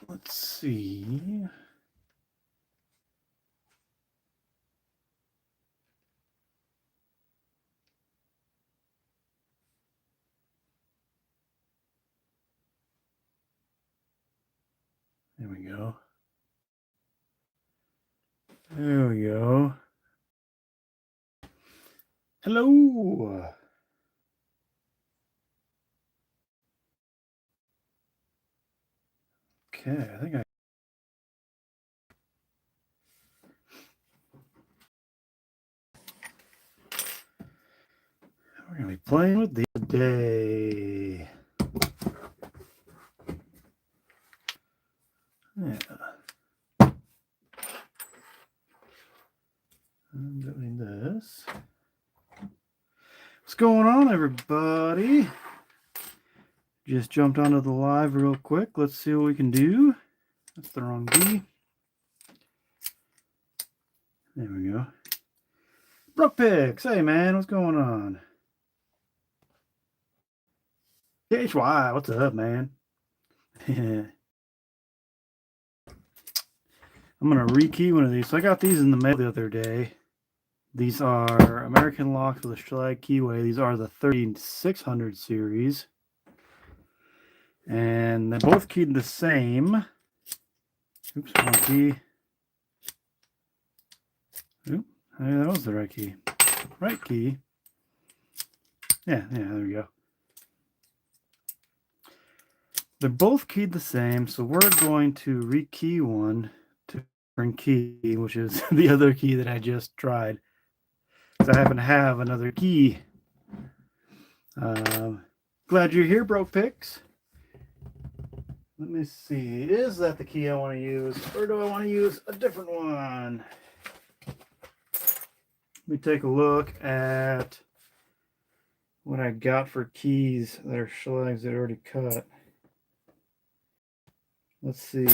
Let's see. There we go. There we go. Hello. Okay, I think we're going to be playing with these today. Yeah. I'm doing this. What's going on, everybody? Just jumped onto the live real quick. Let's see what we can do. That's the wrong D. There we go. Brook Picks. Hey, man. What's going on? KHY. What's up, man? I'm going to rekey one of these. So I got these in the mail the other day. These are American locks with a Schlag Keyway. These are the 3600 series. And they're both keyed the same. Oops, wrong key. Oop, hey, that was the right key. Right key. Yeah, there we go. They're both keyed the same, so we're going to rekey one to different key, which is the other key that I just tried. Because I happen to have another key. Glad you're here, Broke Picks. Let me see. Is that the key I want to use, or do I want to use a different one? Let me take a look at what I got for keys that are Schlags that are already cut. Let's see.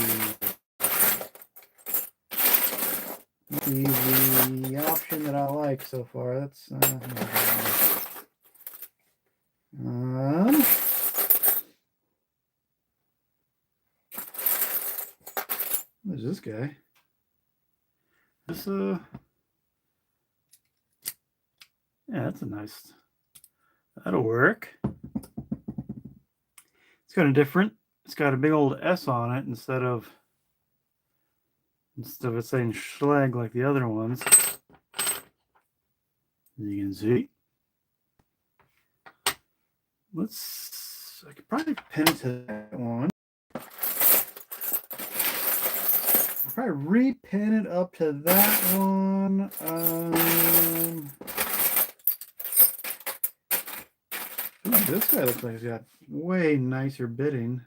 The option that I like so far. That's what is this guy? This yeah, that's a nice. That'll work. It's kind of different. It's got a big old S on it instead of it saying Schlag like the other ones. As you can see. I could probably pin it to that one. I'll probably repin it up to that one. This guy looks like he's got way nicer bitting,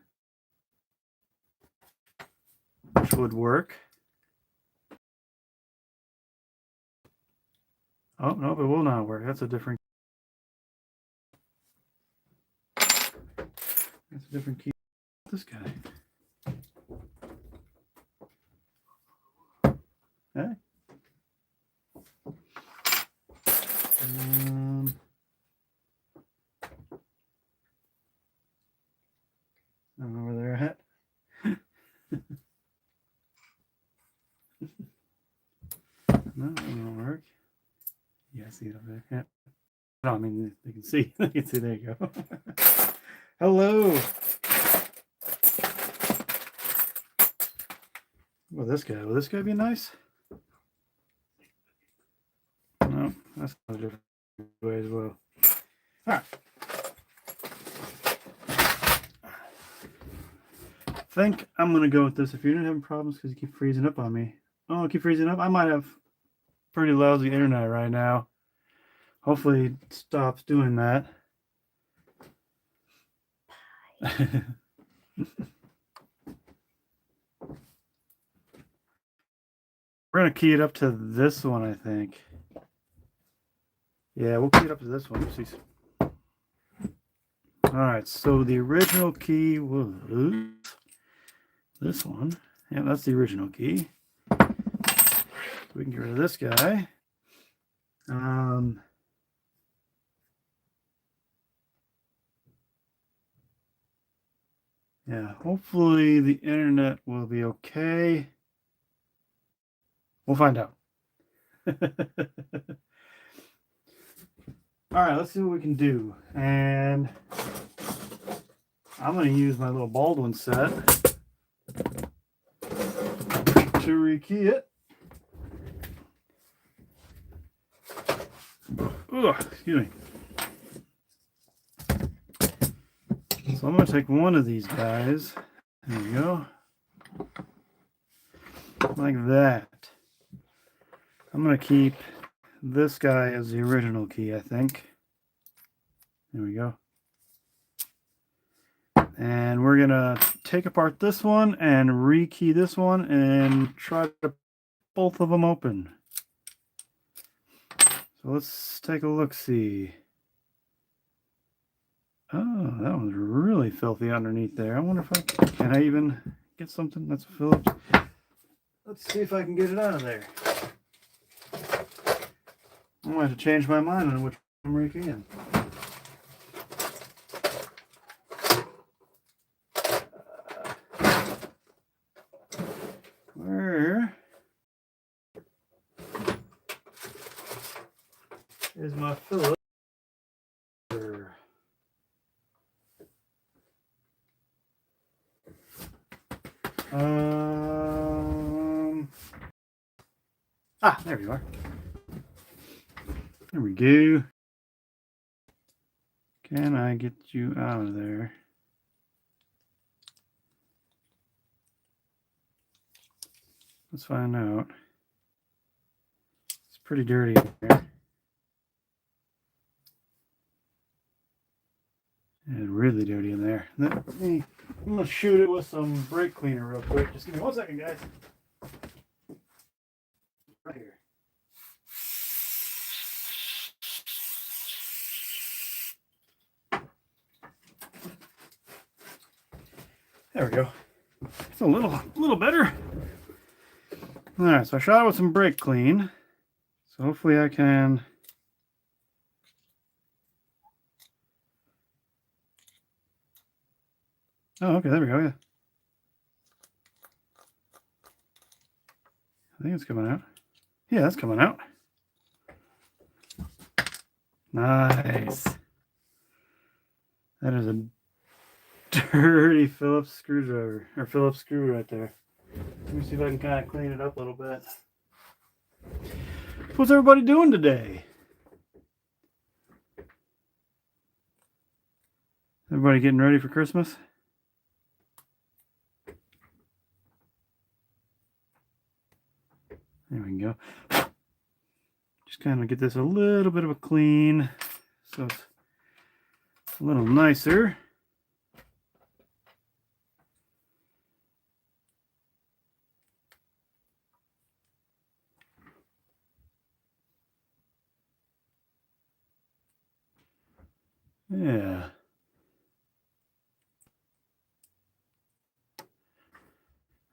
which would work. Oh, no, it will not work. That's a different key. This guy. Hey. I don't know where they're at. No, it won't work. Yeah, I see it up there. Yeah. No, I mean, they can see. They can see. There you go. Hello. Well, this guy. Will this guy be nice? No, that's a different way as well. All right. I think I'm going to go with this. If you're not having problems because you keep freezing up on me. Oh, I keep freezing up? I might have pretty lousy internet right now. Hopefully it stops doing that. We're going to key it up to this one, I think. Yeah, we'll key it up to this one. Oopsies. All right, so the original key was this one. Yeah, that's the original key. We can get rid of this guy. Yeah, hopefully the internet will be okay. We'll find out. All right, let's see what we can do. And I'm going to use my little Baldwin set to rekey it. Ugh, excuse me. So I'm going to take one of these guys. There we go. Like that. I'm going to keep this guy as the original key, I think. There we go. And we're going to take apart this one and rekey this one and try to both of them open. So let's take a look-see. Oh, that one's really filthy underneath there. I wonder if can I even get something that's Phillips. Let's see if I can get it out of there. I'm going to have to change my mind on which I'm rekeying. Where is my Phillips? There you are. There we go. Can I get you out of there? Let's find out. It's pretty dirty in there. And really dirty in there. I'm going to shoot it with some brake cleaner real quick. Just give me 1 second, guys. Right here. There we go. It's a little better. All right, so I shot it with some brake clean. So hopefully I can. Oh, okay, there we go. Yeah. I think it's coming out. Yeah, that's coming out. Nice. That is a dirty Phillips screwdriver, or Phillips screw right there. Let me see if I can kind of clean it up a little bit. What's everybody doing today? Everybody getting ready for Christmas? There we go. Just kind of get this a little bit of a clean so it's a little nicer. Yeah.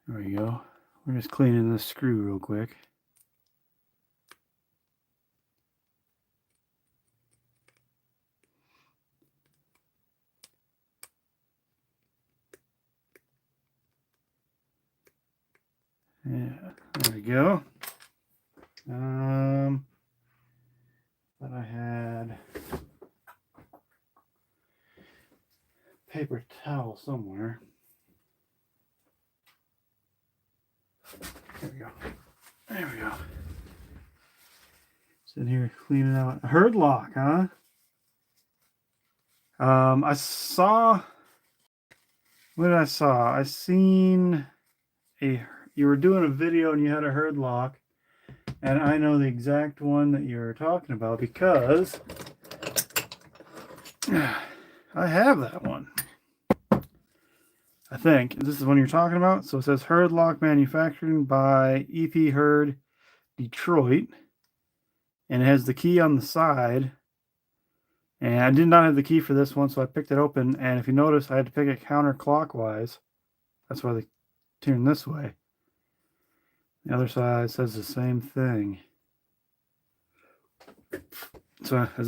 There we go. We're just cleaning this screw real quick. Yeah, there we go. But I had paper towel somewhere. There we go. There we go. Sitting here cleaning out a herd lock, huh? I saw. What did I saw? I seen you were doing a video and you had a herd lock, and I know the exact one that you're talking about because I have that one. I think this is the one you're talking about. So it says herd lock manufactured by EP Herd Detroit, and it has the key on the side. And I did not have the key for this one, so I picked it open. And if you notice, I had to pick it counterclockwise. That's why they tune this way. The other side says the same thing. So is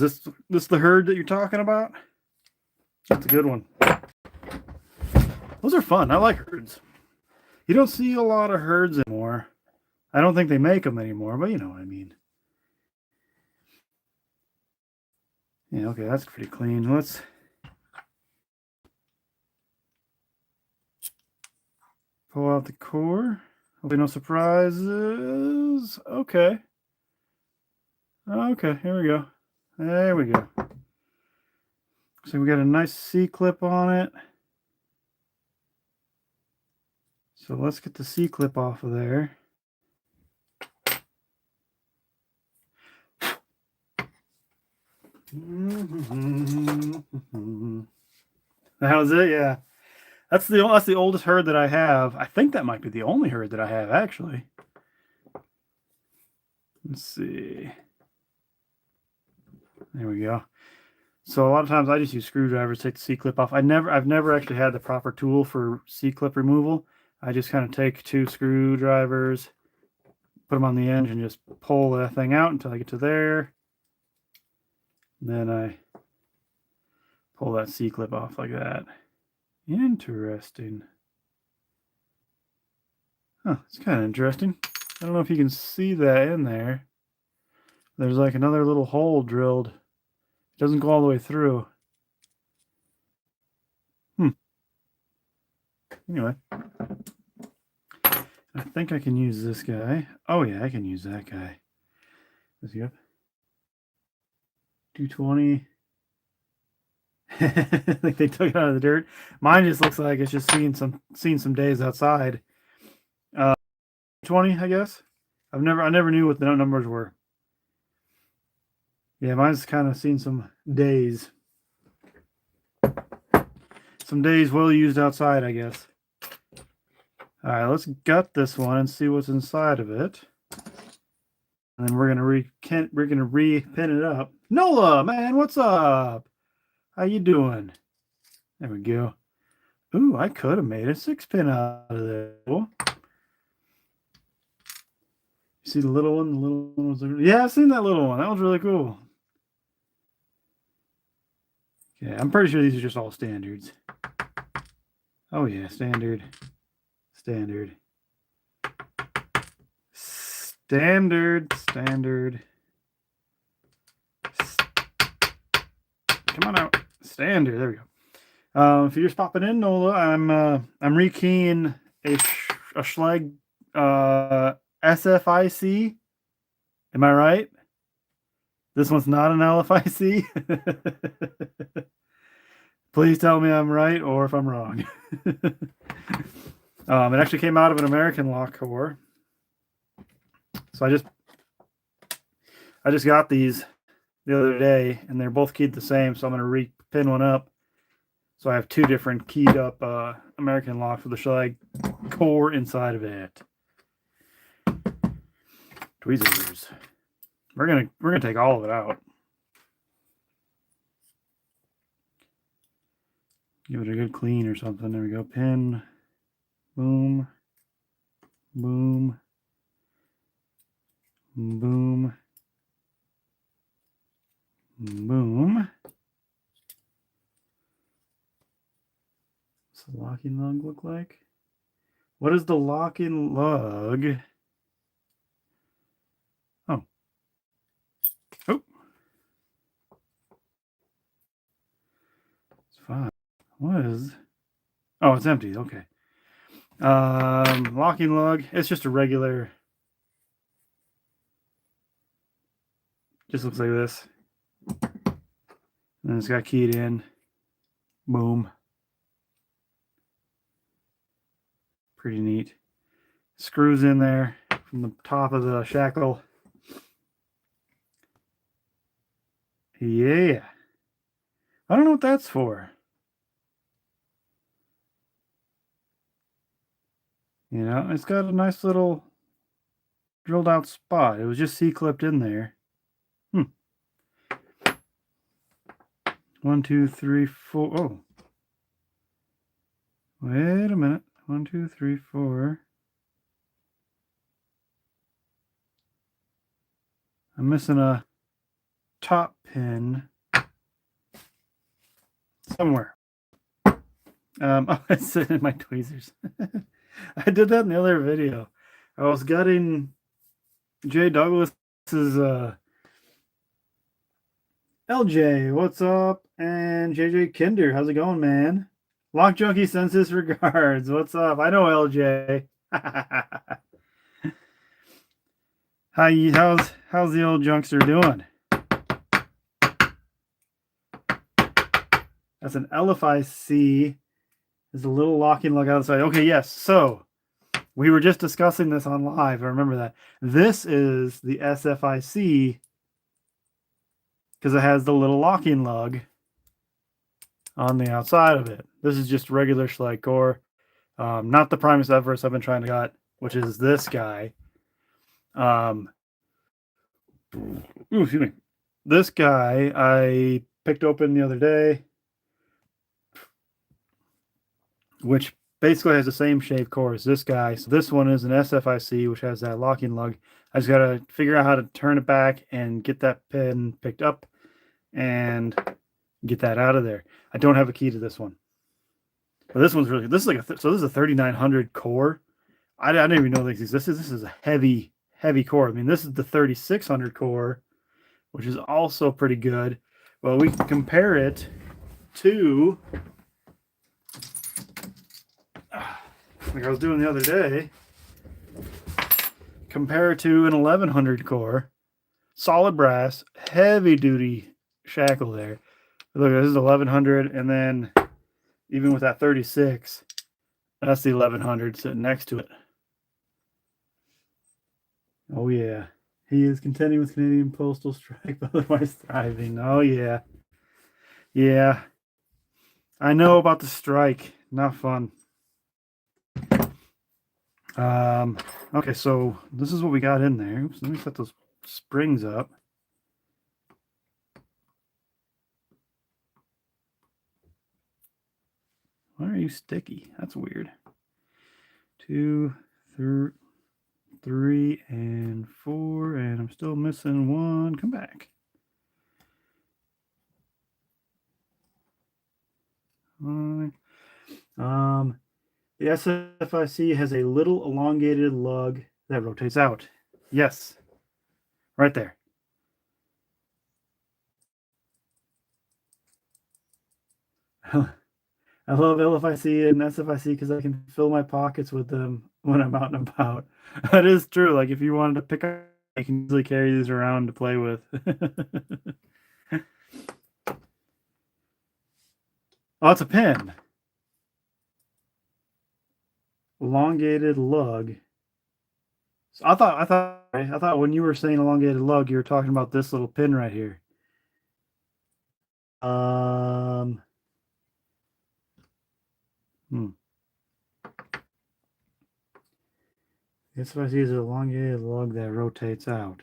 this the herd that you're talking about? That's a good one. Those are fun. I like herds. You don't see a lot of herds anymore. I don't think they make them anymore, but you know what I mean. Yeah, okay, that's pretty clean. Let's pull out the core. Hopefully no surprises. Okay. Okay, here we go. There we go. So we got a nice C-clip on it. So let's get the C-clip off of there. That was it, yeah. That's the oldest herd that I have. I think that might be the only herd that I have, actually. Let's see. There we go. So a lot of times I just use screwdrivers to take the C-clip off. I've never actually had the proper tool for C-clip removal. I just kind of take 2 screwdrivers, put them on the end, and just pull that thing out until I get to there. And then I pull that C-clip off like that. Interesting. Huh, it's kind of interesting. I don't know if you can see that in there. There's like another little hole drilled. It doesn't go all the way through. Anyway. I think I can use this guy. Oh yeah, I can use that guy. Is he up? 220. Like they took it out of the dirt. Mine just looks like it's just seen some days outside. 20, I guess. I never knew what the numbers were. Yeah, mine's kind of seen some days. Some days well used outside, I guess. All right, let's gut this one and see what's inside of it. And then we're gonna repin it up. Nola, man, what's up? How you doing? There we go. Ooh, I could have made a 6-pin out of there. You see the little one? The little one was yeah, I've seen that little one. That was really cool. Yeah, I'm pretty sure these are just all standards. Oh yeah, standard. Standard. Standard. Standard. Come on out. Standard. There we go. If you're just popping in, Nola, I'm rekeying a Schlage SFIC. Am I right? This one's not an LFIC. Please tell me I'm right or if I'm wrong. It actually came out of an American lock core. So I just got these the other day, and they're both keyed the same. So I'm going to repin one up. So I have 2 different keyed up American locks with the Schlage core inside of it. Tweezers. We're gonna take all of it out. Give it a good clean or something. There we go. Pin. Boom. Boom. Boom. Boom. What's the locking lug look like? What is the locking lug? Oh. Oh. It's fine. What is? Oh, it's empty. Okay. Locking lug. It's just a regular. Just looks like this. And it's got keyed in. Boom. Pretty neat. Screws in there from the top of the shackle. Yeah. I don't know what that's for. You know, it's got a nice little drilled out spot. It was just C-clipped in there. 1, 2, 3, 4. Oh. Wait a minute. 1, 2, 3, 4. I'm missing a top pin somewhere. Oh, it's in my tweezers. I did that in the other video. I was gutting Jay Douglas's LJ, what's up? And JJ Kinder, how's it going, man? Lock Junkie sends his regards. What's up? I know LJ. How's the old junkster doing? That's an LFIC. There's a little locking lug outside. Okay, yes. So we were just discussing this on live. I remember that. This is the SFIC because it has the little locking lug on the outside of it. This is just regular Schleich core, not the Primus Everest I've been trying to get, which is this guy. Excuse me. This guy I picked open the other day, which basically has the same shape core as this guy. So this one is an SFIC, which has that locking lug. I just got to figure out how to turn it back and get that pin picked up and get that out of there. I don't have a key to this one. But this one's really, this is like so this is a 3900 core. I didn't even know this existed. This is a heavy core. I mean, this is the 3600 core, which is also pretty good. Well, we can compare it to, like I was doing the other day, compare it to an 1100 core, solid brass, heavy duty shackle there. Look, this is 1100, and then even with that 36, that's the 1100 sitting next to it. Oh yeah, he is contending with Canadian postal strike, but otherwise thriving. Oh yeah, yeah. I know about the strike. Not fun. Okay, so this is what we got in there. Oops, let me set those springs up. Why are you sticky? That's weird. 2, 3, and 4, and I'm still missing one. Come back. The SFIC has a little elongated lug that rotates out. Yes, right there. I love LFIC and SFIC because I can fill my pockets with them when I'm out and about. That is true. Like if you wanted to pick up, you can easily carry these around to play with. Oh, it's a pin. Elongated lug. So I thought when you were saying elongated lug, you were talking about this little pin right here. This was an elongated lug that rotates out.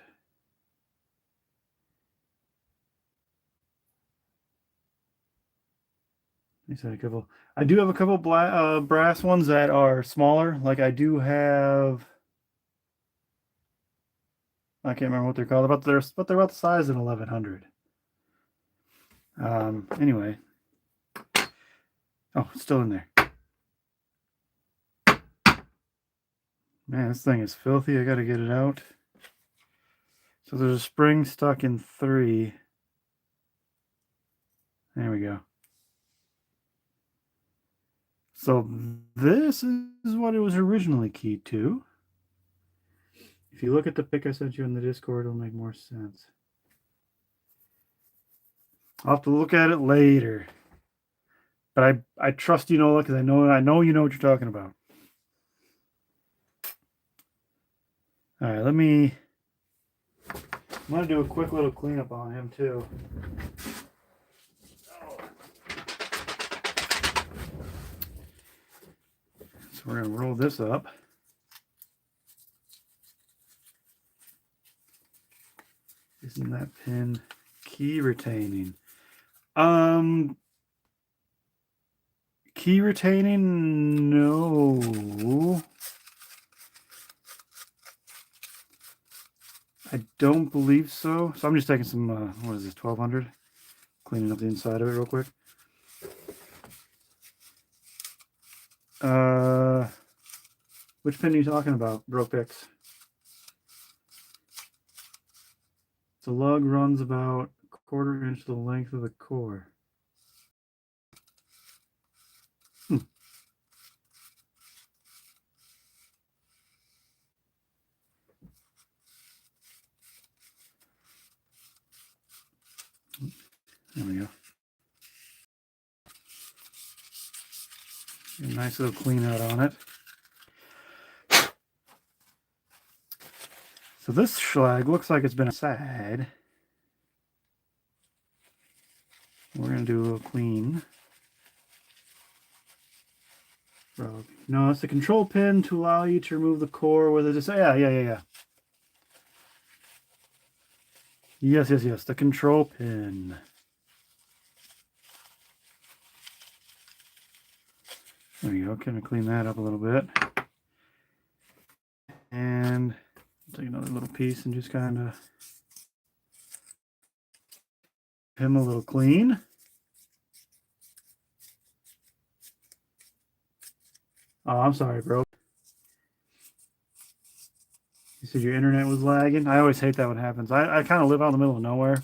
I do have a couple brass ones that are smaller. Like I do have, I can't remember what they're called, but they're about the size of an 1100. Anyway, oh, it's still in there. Man, this thing is filthy. I got to get it out. So there's a spring stuck in 3. There we go. So this is what it was originally keyed to. If you look at the pic I sent you in the Discord, it'll make more sense. I'll have to look at it later. But I trust you, Nola, because I know you know what you're talking about. All right, I'm gonna do a quick little cleanup on him too. So we're gonna roll this up. Isn't that pin key retaining? Key retaining, no. I don't believe so. So I'm just taking some, what is this, 1200? Cleaning up the inside of it real quick. Which pin are you talking about, BroPix? The lug runs about a quarter inch the length of the core. There we go. A nice little clean out on it. So this schlag looks like it's been aside. We're going to do a little clean. No, it's the control pin to allow you to remove the core with it. Yeah. Yes. The control pin. There we go. Kind of clean that up a little bit. And take another little piece and just kind of him a little clean. Oh, I'm sorry, bro. You said your internet was lagging? I always hate that when it happens. I kind of live out in the middle of nowhere.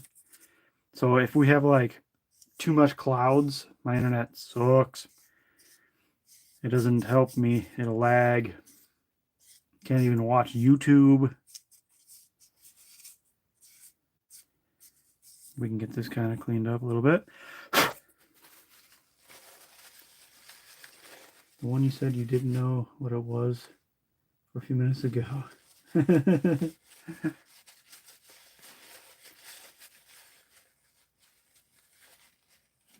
So if we have like too much clouds, my internet sucks. It doesn't help me. It'll lag. Can't even watch YouTube. We can get this kind of cleaned up a little bit. The one you said you didn't know what it was for a few minutes ago. There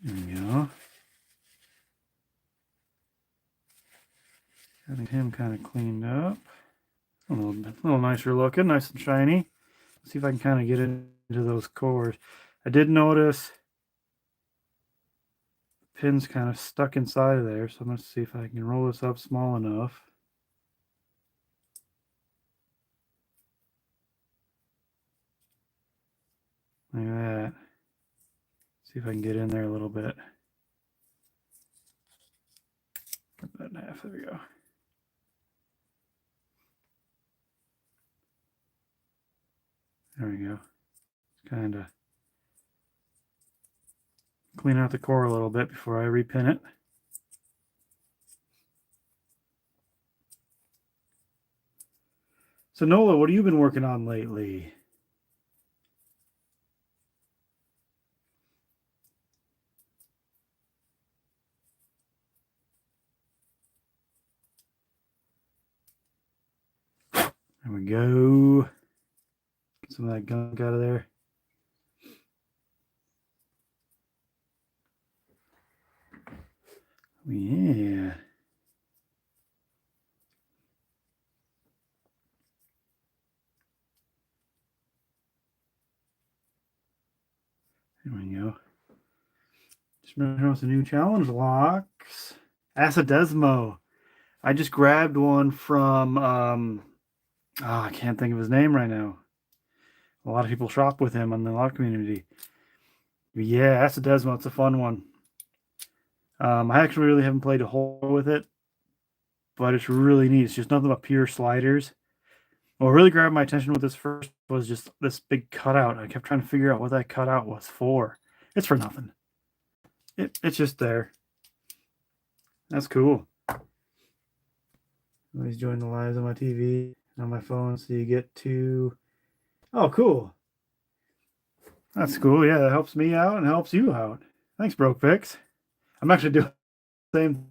we go. Getting him kind of cleaned up. A little nicer looking, nice and shiny. Let's see if I can kind of get into those cores. I did notice the pin's kind of stuck inside of there, so I'm going to see if I can roll this up small enough. Like that. See if I can get in there a little bit. Cut that in half. There we go. There we go. Kind of clean out the core a little bit before I repin it. So Nola, what have you been working on lately? There we go. Get some of that gunk out of there. Yeah. There we go. Just remember with the new challenge locks. Acidesmo. I just grabbed one from I can't think of his name right now. A lot of people shop with him on the lock community. Yeah, Acidesmo, it's a fun one. I actually really haven't played a whole with it, but it's really neat. It's just nothing but pure sliders. What really grabbed my attention with this first was just this big cutout. I kept trying to figure out what that cutout was for. It's for nothing. It's just there. That's cool. Always join the lives on my TV, on my phone, so you get to... Oh, cool. That's cool. Yeah, that helps me out and helps you out. Thanks, BroPix. I'm actually doing the same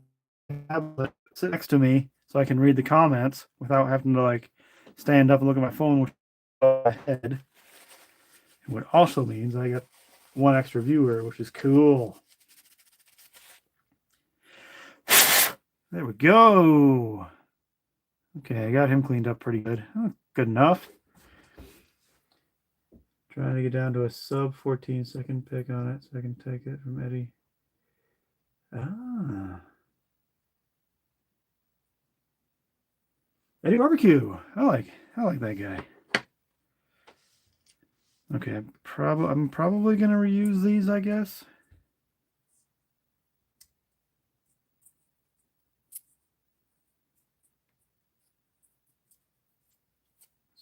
tablet sit next to me so I can read the comments without having to like stand up and look at my phone with my head. What also means I got one extra viewer, which is cool. There we go. Okay, I got him cleaned up pretty good. Oh, good enough. Trying to get down to a sub 14-second pick on it so I can take it from Eddie. Eddie Barbecue. I like that guy. Okay, I'm probably gonna reuse these, I guess.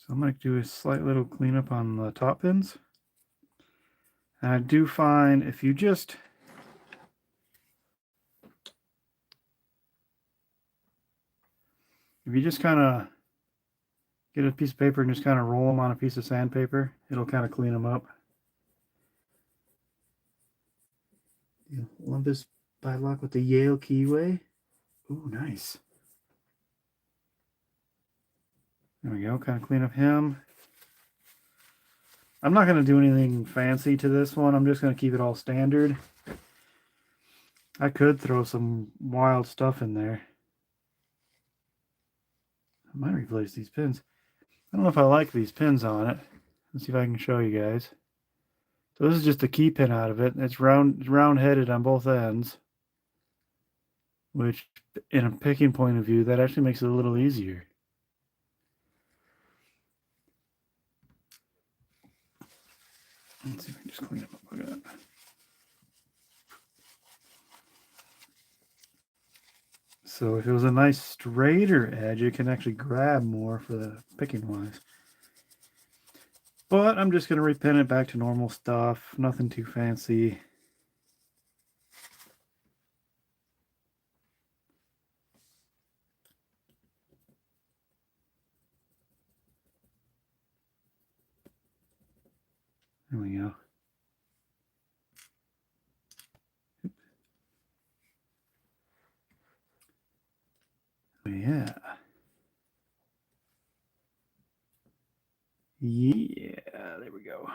So I'm going to do a slight little cleanup on the top pins. And I do find if you just kind of get a piece of paper and just kind of roll them on a piece of sandpaper, it'll kind of clean them up. Olympus by Lock with the Yale Keyway. Ooh, nice. There we go. Kind of clean up him. I'm not going to do anything fancy to this one. I'm just going to keep it all standard. I could throw some wild stuff in there. I might replace these pins. I don't know if I like these pins on it. Let's see if I can show you guys. So this is just a key pin out of it. It's round-headed on both ends, which in a picking point of view, that actually makes it a little easier. Let's see if I can just clean up a bit. So if it was a nice straighter edge, it can actually grab more for the picking wise. But I'm just going to repin it back to normal stuff. Nothing too fancy. There we go. Yeah. Yeah, there we go.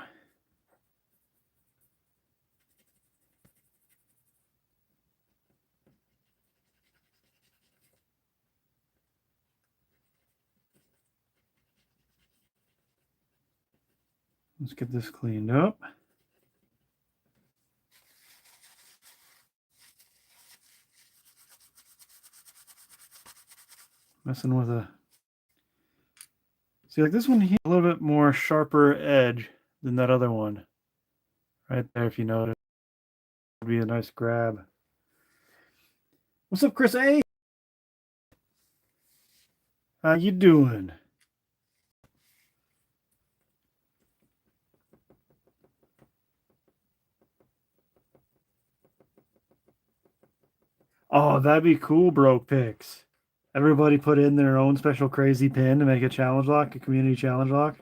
Let's get this cleaned up. Messing with a... See, like this one here, a little bit more sharper edge than that other one. Right there, if you notice. Would be a nice grab. What's up, Chris A? How you doing? Oh, that'd be cool, bro. Picks. Everybody put in their own special crazy pin to make a challenge lock, a community challenge lock.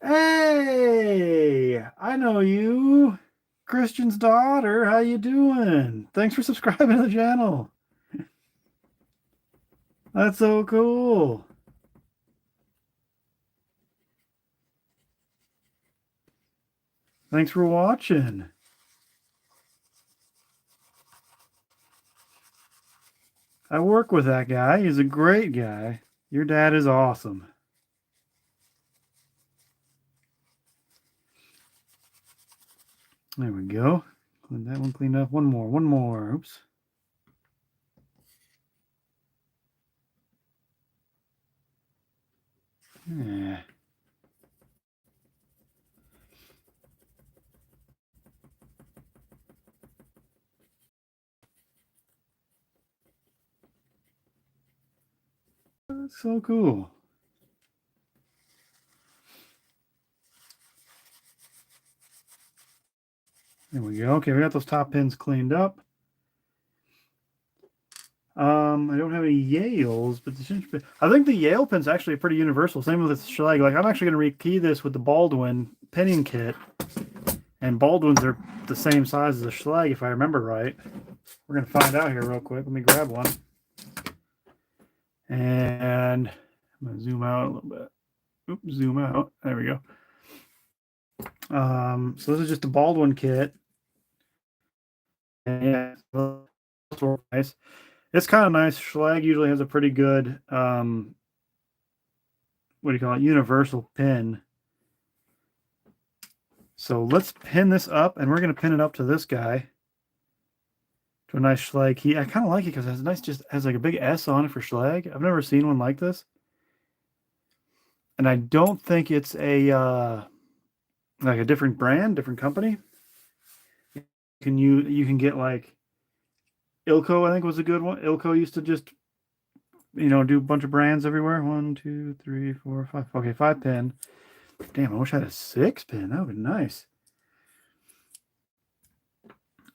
Hey, I know you. Christian's daughter. How you doing? Thanks for subscribing to the channel. That's so cool. Thanks for watching. I work with that guy. He's a great guy. Your dad is awesome. There we go. That one cleaned up. One more. Oops. Yeah. That's so cool. There we go. Okay, we got those top pins cleaned up. I don't have any Yales, but I think the Yale pin's actually pretty universal. Same with the Schleg. Like, I'm actually going to rekey this with the Baldwin pinning kit. And Baldwins are the same size as the Schleg, if I remember right. We're going to find out here real quick. Let me grab one. And I'm going to zoom out a little bit. Oops, zoom out. There we go. So this is just a Baldwin kit. And yeah, it's nice. It's kind of nice. Schleg usually has a pretty good, what do you call it, universal pin. So let's pin this up, and we're going to pin it up to this guy. To a nice Schleg key. I kind of like it because it has nice, just has like a big S on it for Schleg. I've never seen one like this. And I don't think it's a, like a different brand, different company. You can get like Ilco, I think was a good one. Ilco used to just do a bunch of brands everywhere. 1, 2, 3, 4, 5. Okay, 5 pin. Damn, I wish I had a 6 pin. That would be nice.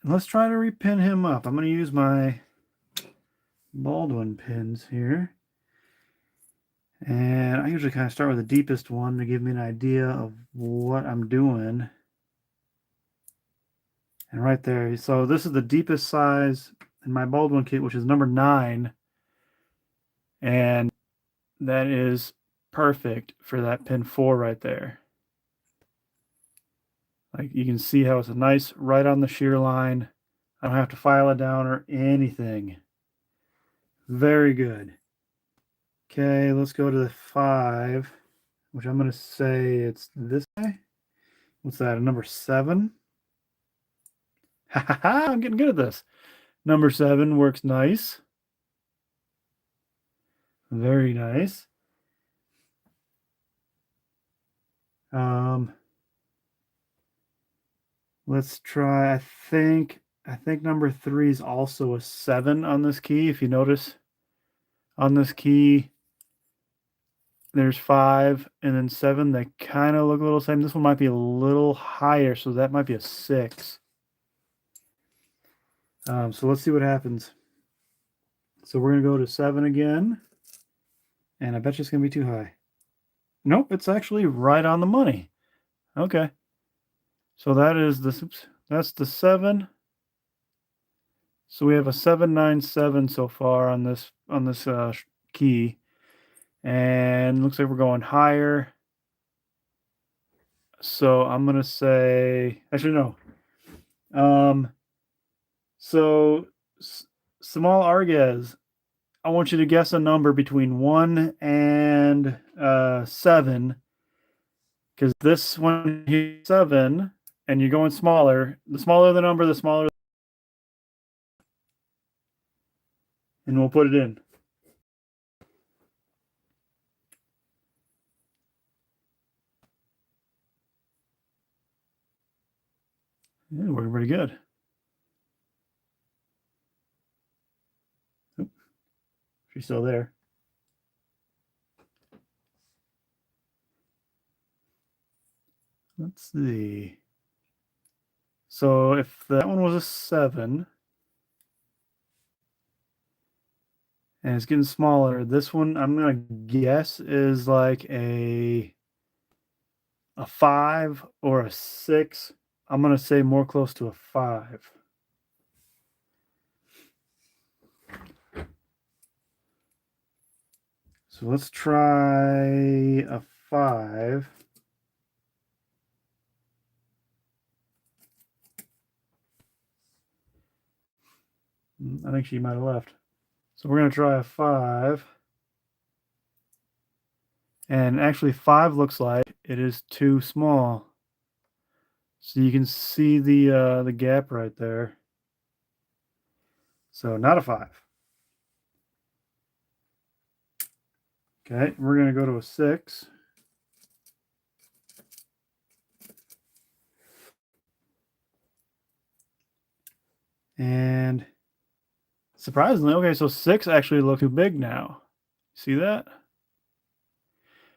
Let's try to repin him up. I'm going to use my Baldwin pins here. And I usually kind of start with the deepest one to give me an idea of what I'm doing. And right there, so this is the deepest size in my Baldwin kit, which is number 9. And that is perfect for that pin 4 right there. Like you can see how it's a nice right on the shear line. I don't have to file it down or anything. Very good. Okay, let's go to the 5, which I'm going to say it's this guy. What's that, a number 7? Ha ha ha, I'm getting good at this. Number 7 works nice. Very nice. Let's try, I think number 3 is also a 7 on this key. If you notice on this key, there's 5 and then 7. They kind of look a little same. This one might be a little higher, so that might be a 6. So let's see what happens. So we're going to go to 7 again. And I bet you it's going to be too high. Nope, it's actually right on the money. Okay. So that is that's the 7. So we have a 797 so far on this key. And looks like we're going higher. So I'm going to say, actually no. So small Arguez, I want you to guess a number between 1 and 7. Because this one here is 7, and you're going smaller. The smaller the number, the smaller. And we'll put it in. Yeah, working pretty good. Oop. She's still there. Let's see. So if that one was a 7, and it's getting smaller, this one I'm gonna guess is like a 5 or a 6. I'm gonna say more close to a 5. So let's try a 5. I think she might have left. So we're going to try a 5. And actually 5 looks like it is too small. So you can see the gap right there. So not a 5. Okay, we're going to go to a 6. And surprisingly, okay, so 6 actually looks too big now. See that?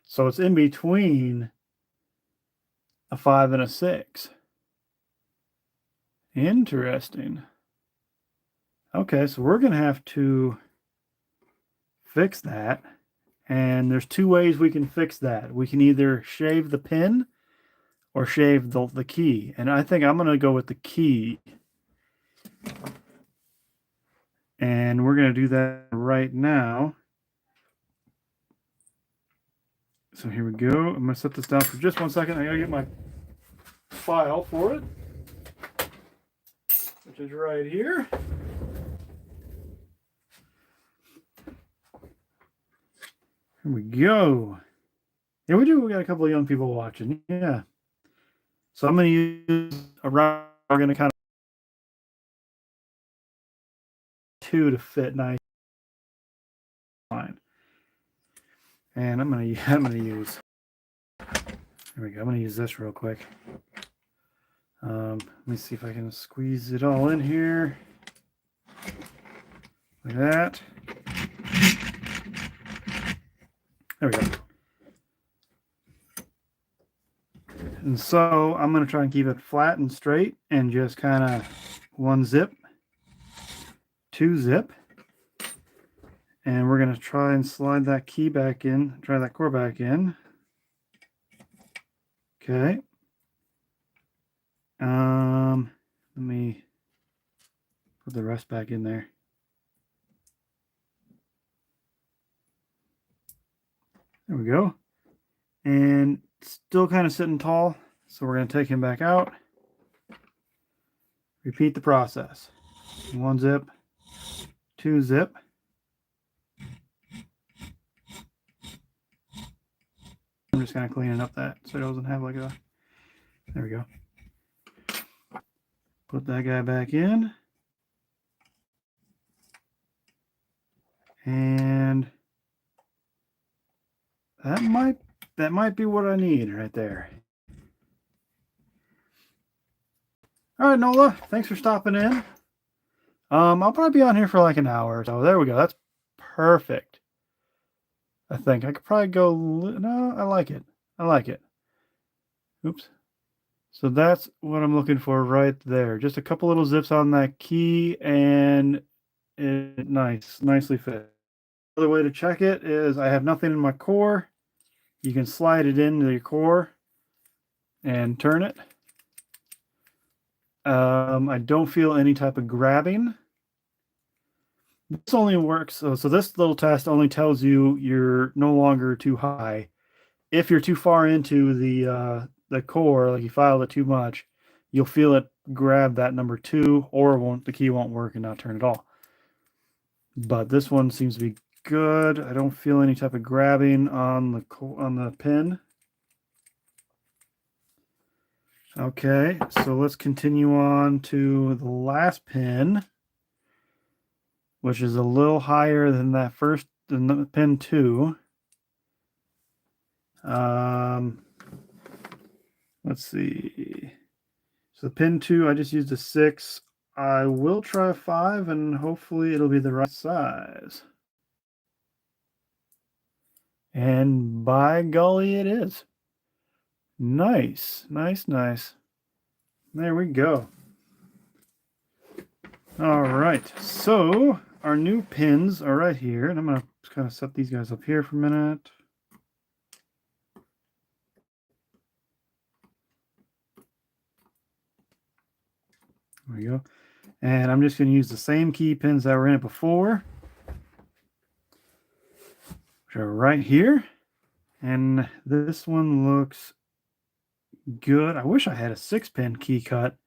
So it's in between a 5 and a 6. Interesting. Okay, so we're going to have to fix that. And there's 2 ways we can fix that. We can either shave the pin or shave the key. And I think I'm going to go with the key. And we're going to do that right now. So here we go. I'm going to set this down for just 1 second. I got to get my file for it, which is right here. Here we go. Yeah, we got a couple of young people watching. Yeah. So I'm going to use a round. We're going to kind of 2 to fit nice line. And I'm going to use, there we go. I'm going to use this real quick. Let me see if I can squeeze it all in here. Like that. There we go. And so I'm going to try and keep it flat and straight and just kind of 1 zip, 2 zip. And we're going to try and slide that key back in, try that core back in. Okay. Let me put the rest back in there. There we go. And still kind of sitting tall. So we're going to take him back out. Repeat the process. 1 zip, 2 zip. I'm just kind of cleaning up that so it doesn't have like a, there we go. Put that guy back in. And that might be what I need right there. All right, Nola, thanks for stopping in. I'll probably be on here for like an hour or so. There we go. That's perfect. I think I could probably go. No, I like it. I like it. Oops. So that's what I'm looking for right there. Just a couple little zips on that key, and it nicely fit. Another way to check it is I have nothing in my core. You can slide it into your core and turn it. I don't feel any type of grabbing. This only works. So this little test only tells you you're no longer too high. If you're too far into the core, like you filed it too much, you'll feel it grab that number 2, or the key won't work and not turn at all. But this one seems to be good. I don't feel any type of grabbing on the pin. Okay, so let's continue on to the last pin, which is a little higher than than pin 2. Let's see. So pin 2, I just used a 6. I will try a 5, and hopefully it'll be the right size. And by golly, it is. Nice. There we go. All right, so our new pins are right here, and I'm going to just kind of set these guys up here for a minute. There we go. And I'm just going to use the same key pins that were in it before, which are right here. And this one looks good. I wish I had a 6-pin key cut,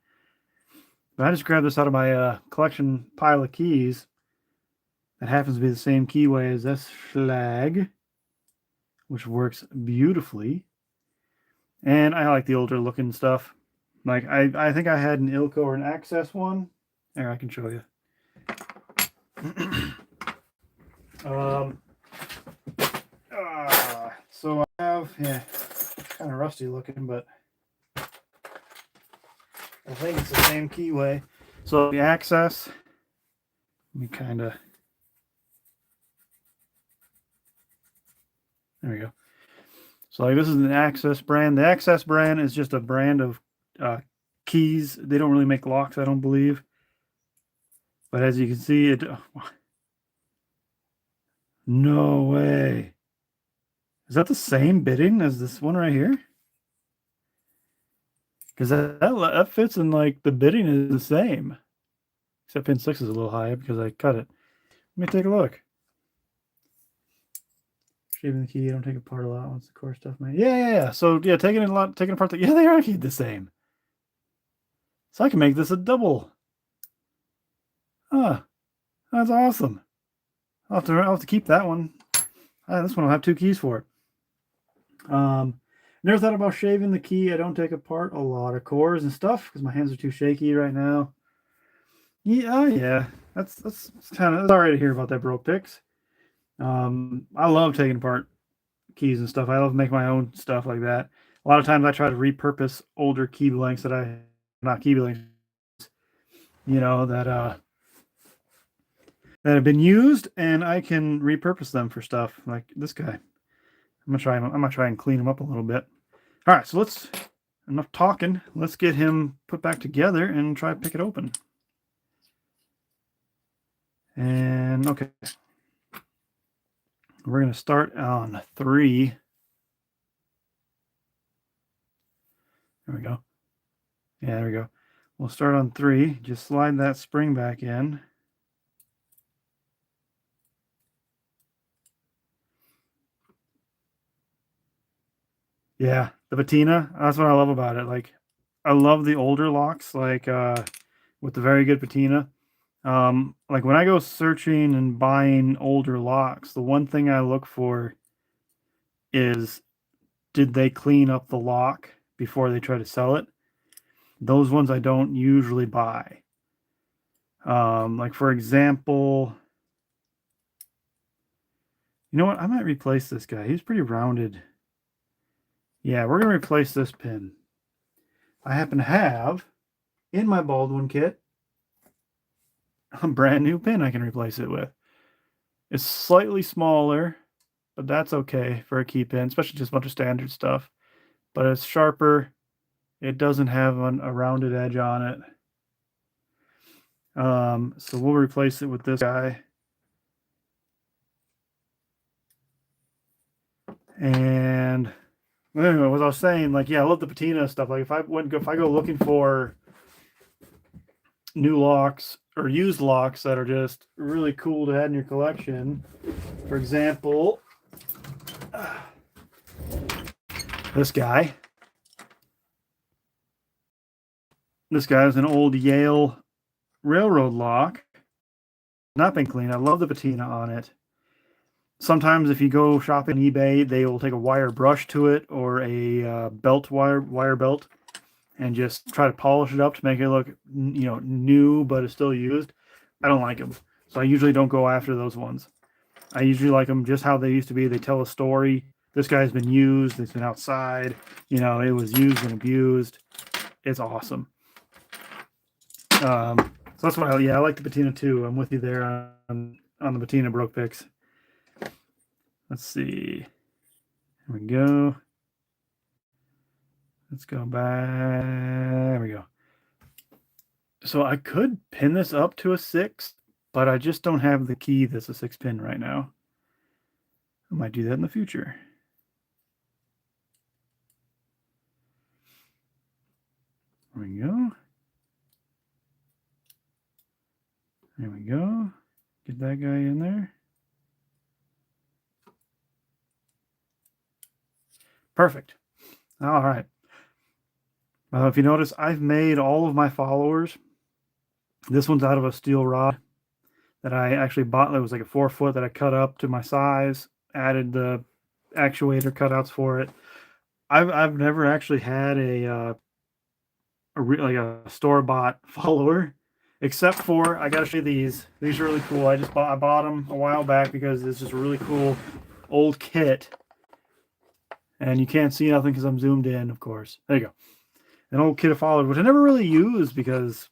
but I just grabbed this out of my collection pile of keys. That happens to be the same keyway as this flag, which works beautifully. And I like the older looking stuff. Like I think I had an Ilco or an Access one. There, I can show you. So I have, kind of rusty looking, but I think it's the same keyway. So the Access, we kind of, there we go. So like this is an Access brand. The Access brand is just a brand of keys. They don't really make locks, I don't believe. But as you can see, it. No way. Is that the same bitting as this one right here? Because that fits in, like, the bitting is the same. Except pin 6 is a little higher because I cut it. Let me take a look. Shaving the key, I don't take apart a lot once the core stuff made. Yeah. So yeah, taking apart yeah, they are the same. So I can make this a double. Ah, that's awesome. I'll have to keep that one. This one will have 2 keys for it. Never thought about shaving the key. I don't take apart a lot of cores and stuff because my hands are too shaky right now. Yeah. That's kind of sorry to hear about that, Broke Picks. I love taking apart keys and stuff. I love making my own stuff like that. A lot of times I try to repurpose older key blanks that not key blanks, that have been used, and I can repurpose them for stuff like this guy. I'm gonna try and clean him up a little bit. All right, so enough talking. Let's get him put back together and try to pick it open. And okay, we're gonna start on 3. There we go. Yeah, there we go. We'll start on 3. Just slide that spring back in. Yeah, the patina, that's what I love about it. Like, I love the older locks, like with the very good patina. Like when I go searching and buying older locks, the one thing I look for is, did they clean up the lock before they try to sell it? Those ones I don't usually buy. Like for example, you know what? I might replace this guy. He's pretty rounded. Yeah, we're gonna replace this pin. I happen to have in my Baldwin kit a brand new pin I can replace it with. It's slightly smaller, but that's okay for a key pin, especially just a bunch of standard stuff. But it's sharper. It doesn't have a rounded edge on it. So we'll replace it with this guy. And anyway, what I was saying, like, yeah, I love the patina stuff. Like if I go looking for new locks or used locks that are just really cool to have in your collection, for example, this guy. This guy is an old Yale railroad lock. Not been cleaned. I love the patina on it. Sometimes if you go shopping on eBay, they will take a wire brush to it or a wire belt and just try to polish it up to make it look, new, but it's still used. I don't like them. So I usually don't go after those ones. I usually like them just how they used to be. They tell a story. This guy's been used. It's been outside. It was used and abused. It's awesome. So that's why, I like the patina too. I'm with you there on the patina broke picks. Let's see. Here we go. Let's go back. There we go. So I could pin this up to a 6, but I just don't have the key that's a 6 pin right now. I might do that in the future. There we go. There we go. Get that guy in there. Perfect. All right. If you notice, I've made all of my followers. This one's out of a steel rod that I actually bought. It was like a 4-foot that I cut up to my size, added the actuator cutouts for it. I've never actually had a store-bought follower, except for, I gotta show you these. These are really cool. I bought them a while back because it's just a really cool old kit, and you can't see nothing because I'm zoomed in, of course. There you go. An old kit of followers, which I never really use because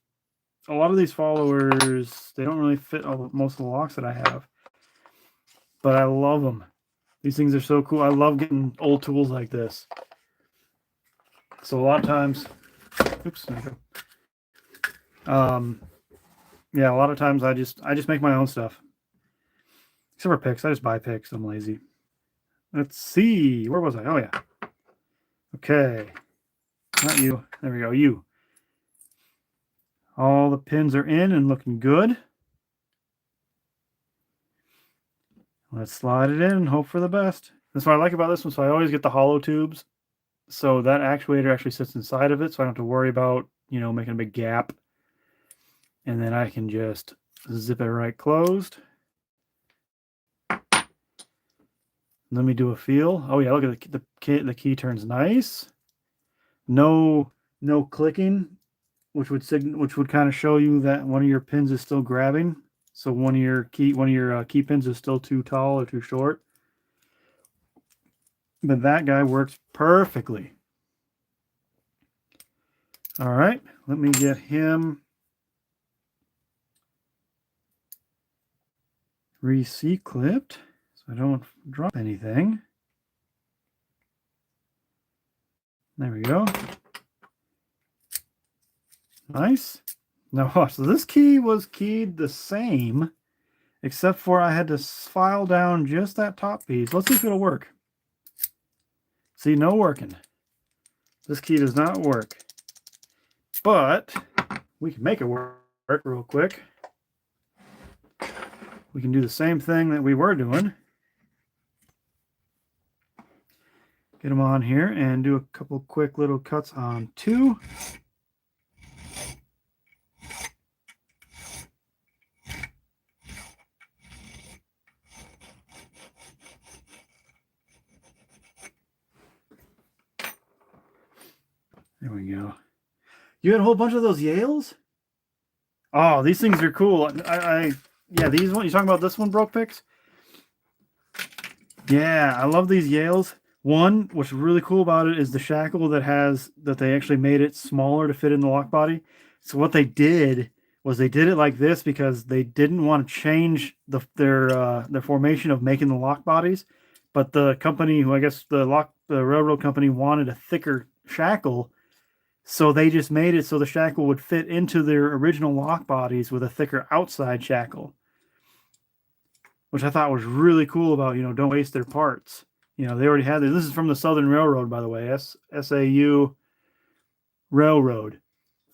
a lot of these followers, they don't really fit most of the locks that I have. But I love them. These things are so cool. I love getting old tools like this. So a lot of times, oops, there you go. Yeah, a lot of times I just make my own stuff. Except for picks. I just buy picks. I'm lazy. Let's see. Where was I? Oh, yeah. Okay. Not you. There we go. You. All the pins are in and looking good. Let's slide it in and hope for the best. That's what I like about this one. So I always get the hollow tubes. So that actuator actually sits inside of it. So I don't have to worry about, making a big gap. And then I can just zip it right closed. Let me do a feel. Oh yeah, look at the key turns nice. No clicking, which would kind of show you that one of your pins is still grabbing. So one of your key pins is still too tall or too short. But that guy works perfectly. All right, let me get him re-C-clipped so I don't drop anything. There we go. Nice. Now watch. So this key was keyed the same, except for I had to file down just that top piece. Let's see if it'll work. See, no working. This key does not work. But we can make it work real quick. We can do the same thing that we were doing. Get them on here and do a couple quick little cuts on 2. There we go. You had a whole bunch of those Yales? Oh, these things are cool. Yeah, these ones. You talking about this one, Broke Picks? Yeah, I love these Yales. One, what's really cool about it is the shackle that they actually made it smaller to fit in the lock body. So what they did was they did it like this because they didn't want to change their formation of making the lock bodies, but the company, who I guess the railroad company, wanted a thicker shackle, so they just made it so the shackle would fit into their original lock bodies with a thicker outside shackle, which I thought was really cool about, don't waste their parts. They already had this. This is from the Southern Railroad, by the way, SAU Railroad.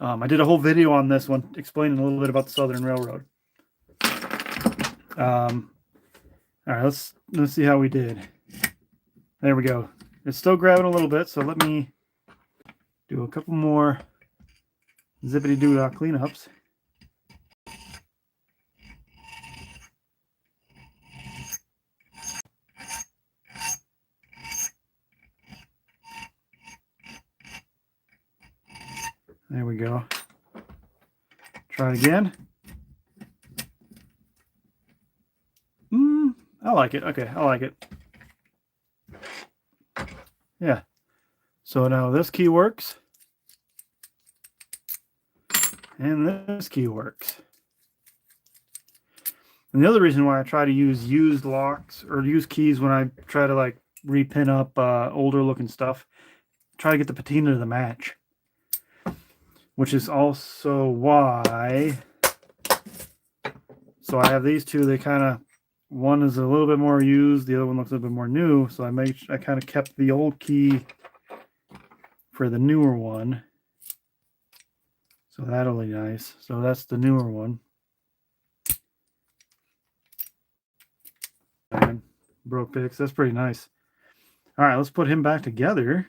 I did a whole video on this one explaining a little bit about the Southern Railroad. All right, let's see how we did. There we go. It's still grabbing a little bit, so let me do a couple more zippity-doo-dah cleanups. There we go. Try it again. I like it. Okay, I like it. Yeah. So now this key works. And this key works. And the other reason why I try to use used locks or used keys when I try to like repin up older looking stuff, try to get the patina to match. Which is also why, so I have these two. They kind of, one is a little bit more used, the other one looks a little bit more new. So I kind of kept the old key for the newer one. So that'll be nice. So that's the newer one. And Broke Picks. That's pretty nice. All right, let's put him back together.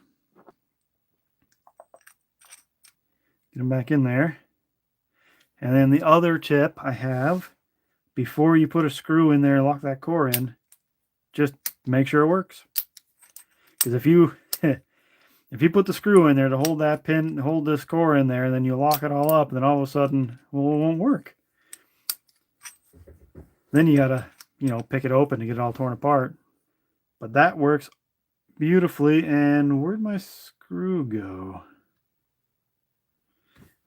Get them back in there. And then the other tip I have, before you put a screw in there and lock that core in, just make sure it works. Because if you put the screw in there to hold that pin, hold this core in there, and then you lock it all up, and then all of a sudden, well, it won't work. Then you gotta, pick it open to get it all torn apart. But that works beautifully. And where'd my screw go?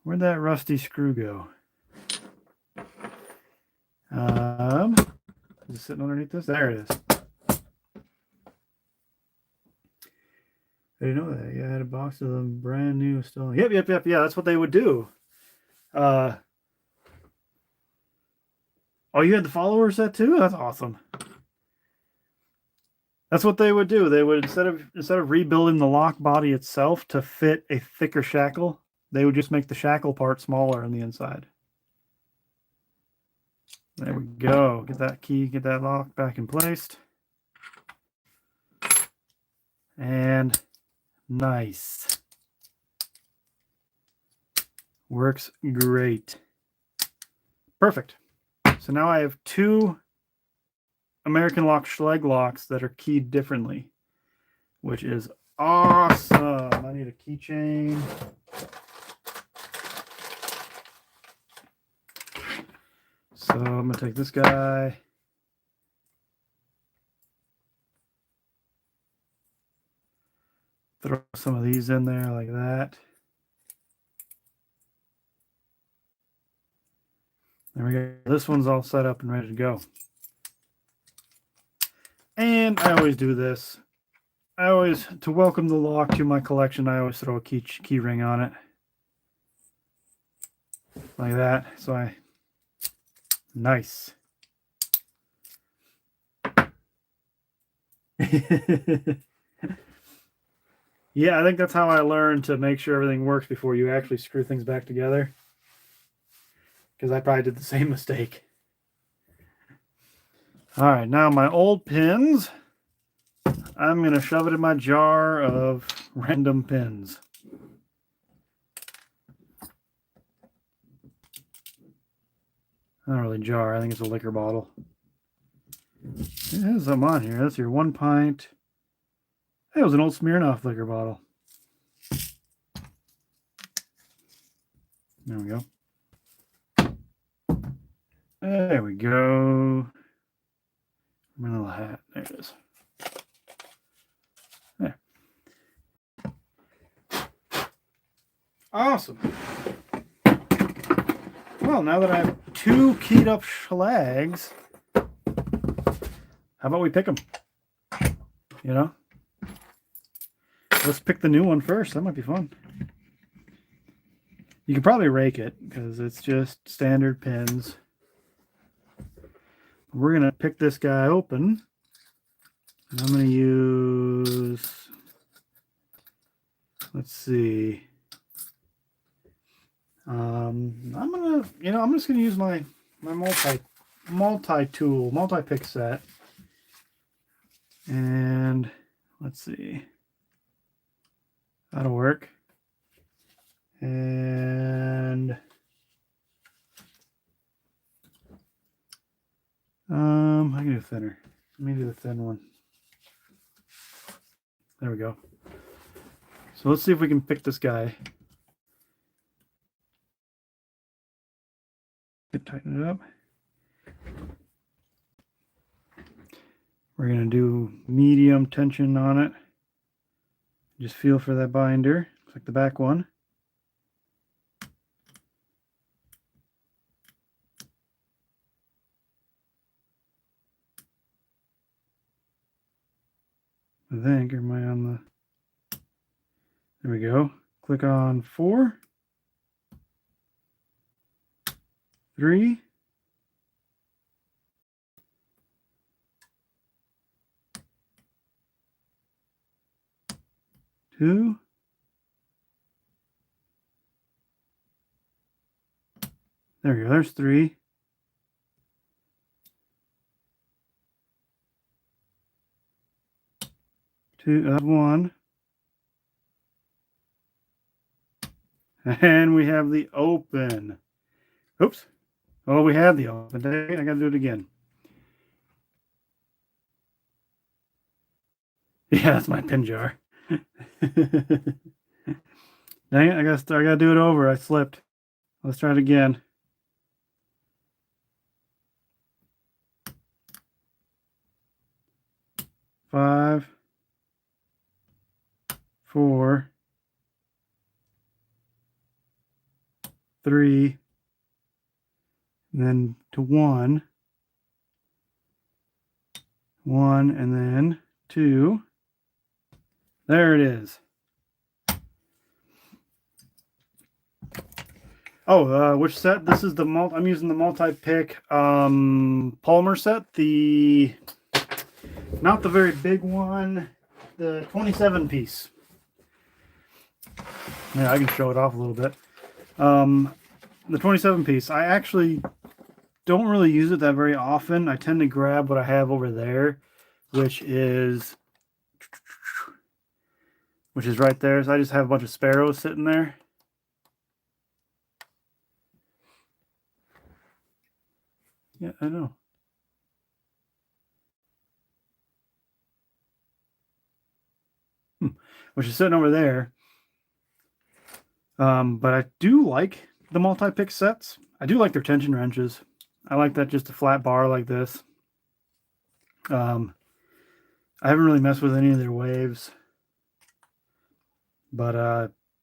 Where'd that rusty screw go? Is it sitting underneath this? There it is. I didn't know that. Yeah, I had a box of them brand new still. Yep. Yeah, that's what they would do. Oh, you had the follower set too? That's awesome. That's what they would do. They would, instead of rebuilding the lock body itself to fit a thicker shackle, they would just make the shackle part smaller on the inside. There we go. Get that key, get that lock back in place. And nice. Works great. Perfect. So now I have 2 American Lock Schlage locks that are keyed differently, which is awesome. I need a keychain. So I'm going to take this guy. Throw some of these in there like that. There we go. This one's all set up and ready to go. And I always do this. I always, to welcome the lock to my collection, I always throw a key ring on it. Like that. So nice. Yeah, I think that's how I learned to make sure everything works before you actually screw things back together. Because I probably did the same mistake. All right, now my old pins, I'm going to shove it in my jar of random pins. Not really jar, I think it's a liquor bottle. It has some on here. That's your 1 pint. It was an old Smirnoff liquor bottle. There we go. There we go. My little hat. There it is. There. Awesome. Well, now that I have 2 keyed up schlags, how about we pick them? You know? Let's pick the new one first. That might be fun. You can probably rake it because it's just standard pins. We're going to pick this guy open. And I'm going to use, let's see. I'm just going to use my multi-tool, multi-pick set. And let's see. That'll work. And I can do thinner. Let me do the thin one. There we go. So let's see if we can pick this guy. Tighten it up. We're going to do medium tension on it. Just feel for that binder. Looks like the back one. I think, or am I on the... There we go. Click on 4. 3. 2. There we go. There's 3. 2, 1. And we have the open. Oops. Oh, we had the open. I got to do it again. Yeah, that's my pin jar. Dang it, I gotta do it over. I slipped. Let's try it again. Five, 4, 3, and then to 1, 1, and then 2. There it is. Oh, which set? This is the I'm using the multi-pick Palmer set. Not the very big one, the 27 piece. Yeah, I can show it off a little bit. The 27 piece. I actually don't really use it that very often. I tend to grab what I have over there, which is right there. So I just have a bunch of sparrows sitting there. Yeah, I know. Which is sitting over there. But I do like the multi-pick sets. I do like their tension wrenches. I like that just a flat bar like this. I haven't really messed with any of their waves. But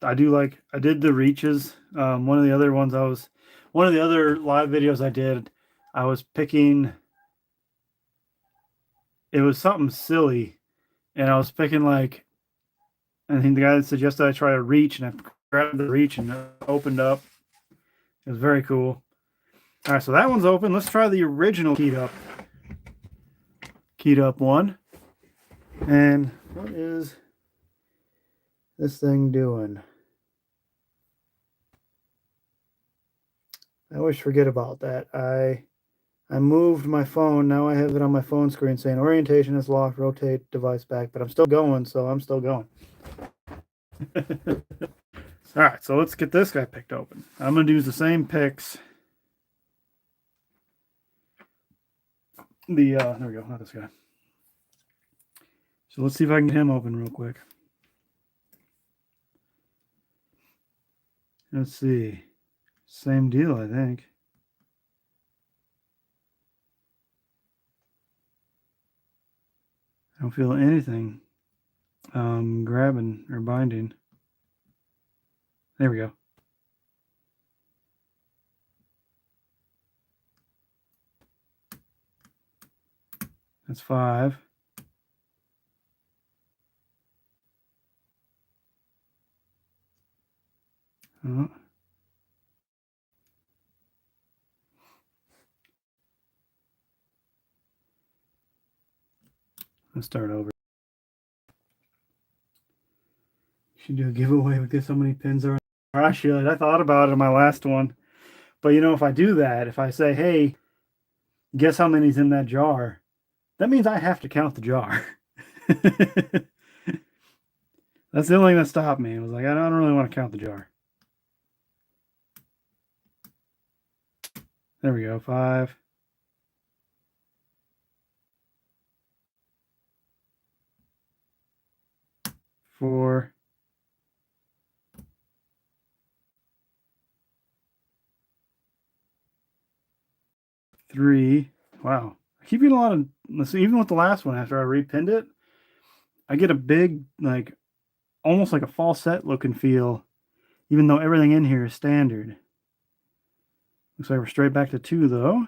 I did the reaches. One of the other live videos I did, I was picking, it was something silly. And I was picking like, I think the guy that suggested I try a reach, and I grabbed the reach and it opened up. It was very cool. All right, so that one's open. Let's try the original keyed up one. And what is this thing doing? I always forget about that. I moved my phone. Now I have it on my phone screen saying orientation is locked, rotate device back, but I'm still going, so I'm still going. All right, so let's get this guy picked open. I'm going to use the same picks. There we go, not this guy. So let's see if I can get him open real quick. Let's see. Same deal, I think. I don't feel anything grabbing or binding. There we go. That's 5. Oh. Let's start over. Should do a giveaway. We get so many pins around. I should. I thought about it in my last one. But you know, if I do that, if I say, hey, guess how many's in that jar, that means I have to count the jar. That's the only thing that stopped me. I was like, I don't really want to count the jar. There we go. 5. 4. 3. Wow. I keep getting a lot of, even with the last one, after I repinned it, I get a big, like, almost like a falset looking feel, even though everything in here is standard. Looks like we're straight back to 2, though.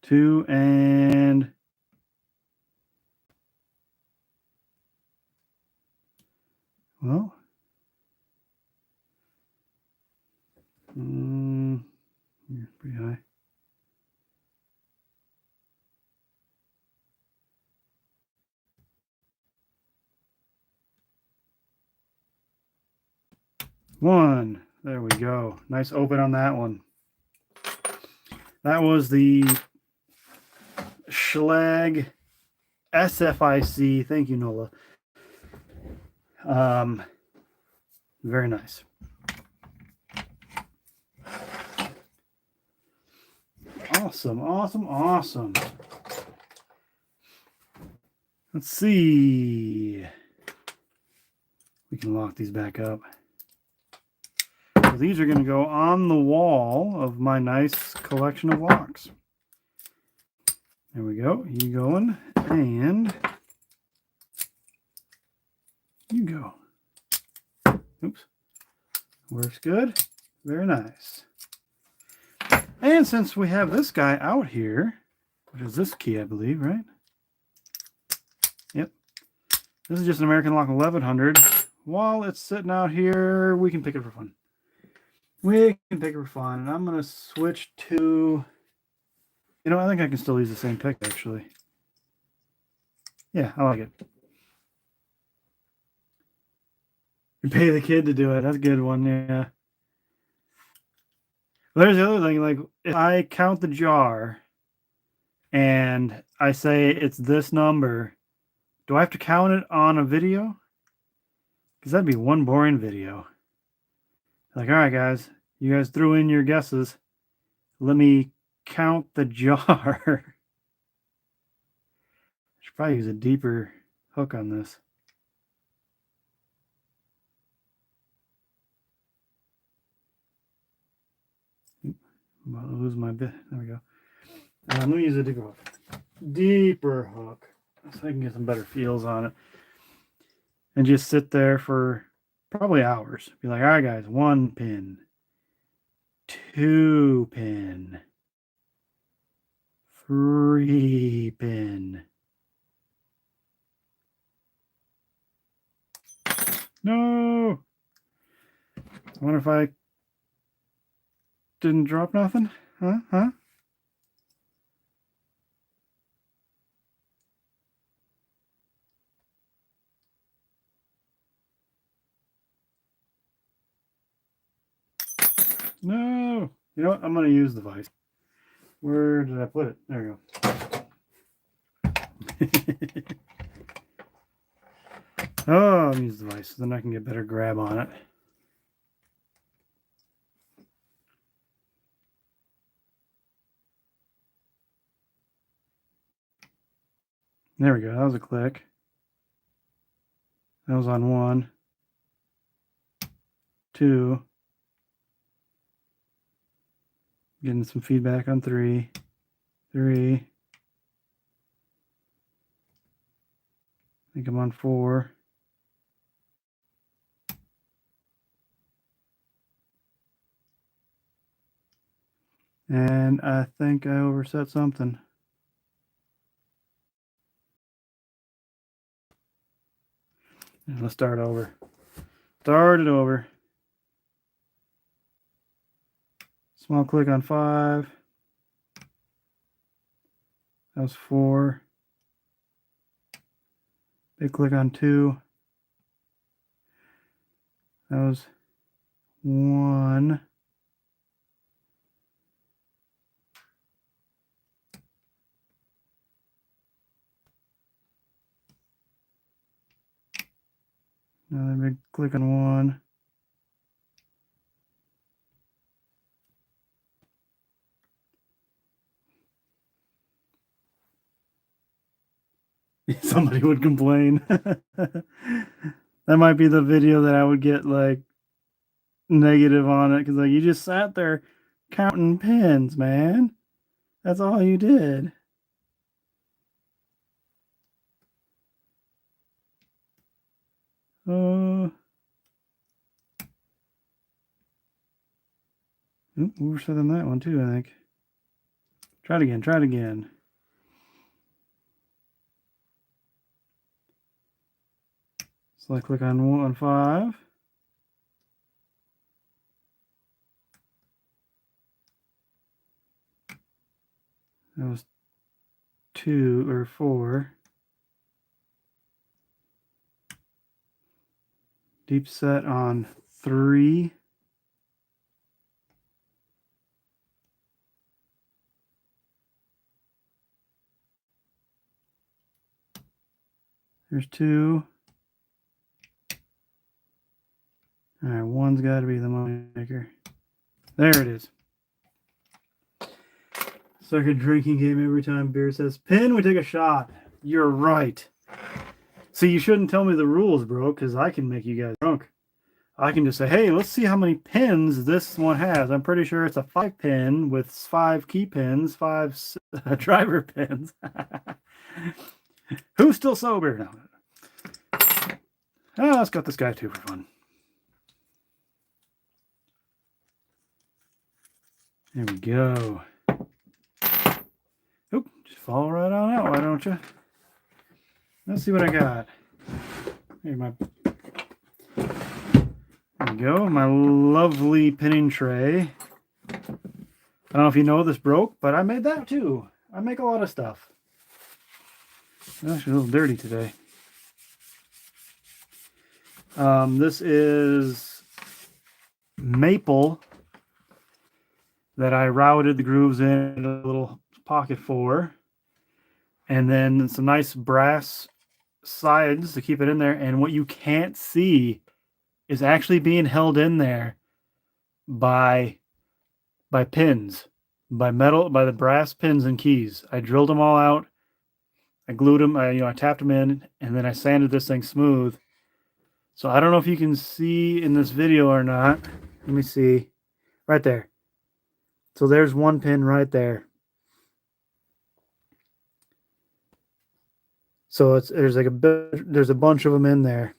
2 and... Well... pretty high. One. There we go. Nice open on that one. That was the Schlag SFIC. Thank you, Nola. Very nice. Awesome, awesome, awesome. Let's see. We can lock these back up. So these are going to go on the wall of my nice collection of locks. There we go. You going, and you go. Oops. Works good. Very nice. And since we have this guy out here, which is this key, I believe, right? Yep. This is just an American Lock 1100. While it's sitting out here, we can pick it for fun. We can pick it for fun. And I'm going to switch to... You know, I think I can still use the same pick, actually. Yeah, I like it. You pay the kid to do it. That's a good one, yeah. Well, there's the other thing. Like, if I count the jar and I say it's this number, do I have to count it on a video? Because that'd be one boring video. Like, all right, guys, you guys threw in your guesses. Let me count the jar. I should probably use a deeper hook on this. I'm about to lose my bit. There we go. Let me use a deeper hook. Deeper hook. So I can get some better feels on it. And just sit there for probably hours. Be like, all right, guys, 1 pin. 2 pin. 3 pin. No. I wonder if I didn't drop nothing. Huh? No. You know what? I'm going to use the vise. Where did I put it? There we go. Oh, I'll use the vise, so then I can get better grab on it. There we go. That was a click. That was on 1, 2. Getting some feedback on 3. 3. I think I'm on 4. And I think I overset something. And let's start over. Start it over. Small click on 5. That was 4. Big click on 2. That was 1. Another big click on 1. Somebody would complain. That might be the video that I would get like negative on it, because like, you just sat there counting pins, man. That's all you did. Overset on that one too, I think. Try it again. Try it again. So I click on 5. That was 2 or 4. Deep set on 3. There's 2. All right, 1's got to be the money maker. There it is. Second drinking game every time beer says pin, we take a shot. You're right. See, you shouldn't tell me the rules, bro, because I can make you guys drunk. I can just say, hey, let's see how many pins this one has. I'm pretty sure it's a 5 pin with 5 key pins, 5 driver pins. Who's still sober now? Oh, let's got this guy too for fun. There we go. Oop, just fall right on out, why don't you? Let's see what I got. There we go, my lovely pinning tray. I don't know if you know this broke, but I made that too. I make a lot of stuff. It's actually a little dirty today. This is maple that I routed the grooves in a little pocket for. And then some nice brass sides to keep it in there. And what you can't see is actually being held in there by pins, by metal, by the brass pins and keys. I drilled them all out. I glued them. I tapped them in, and then I sanded this thing smooth. So I don't know if you can see in this video or not. Let me see. Right there. So there's one pin right there. So there's a bunch of them in there.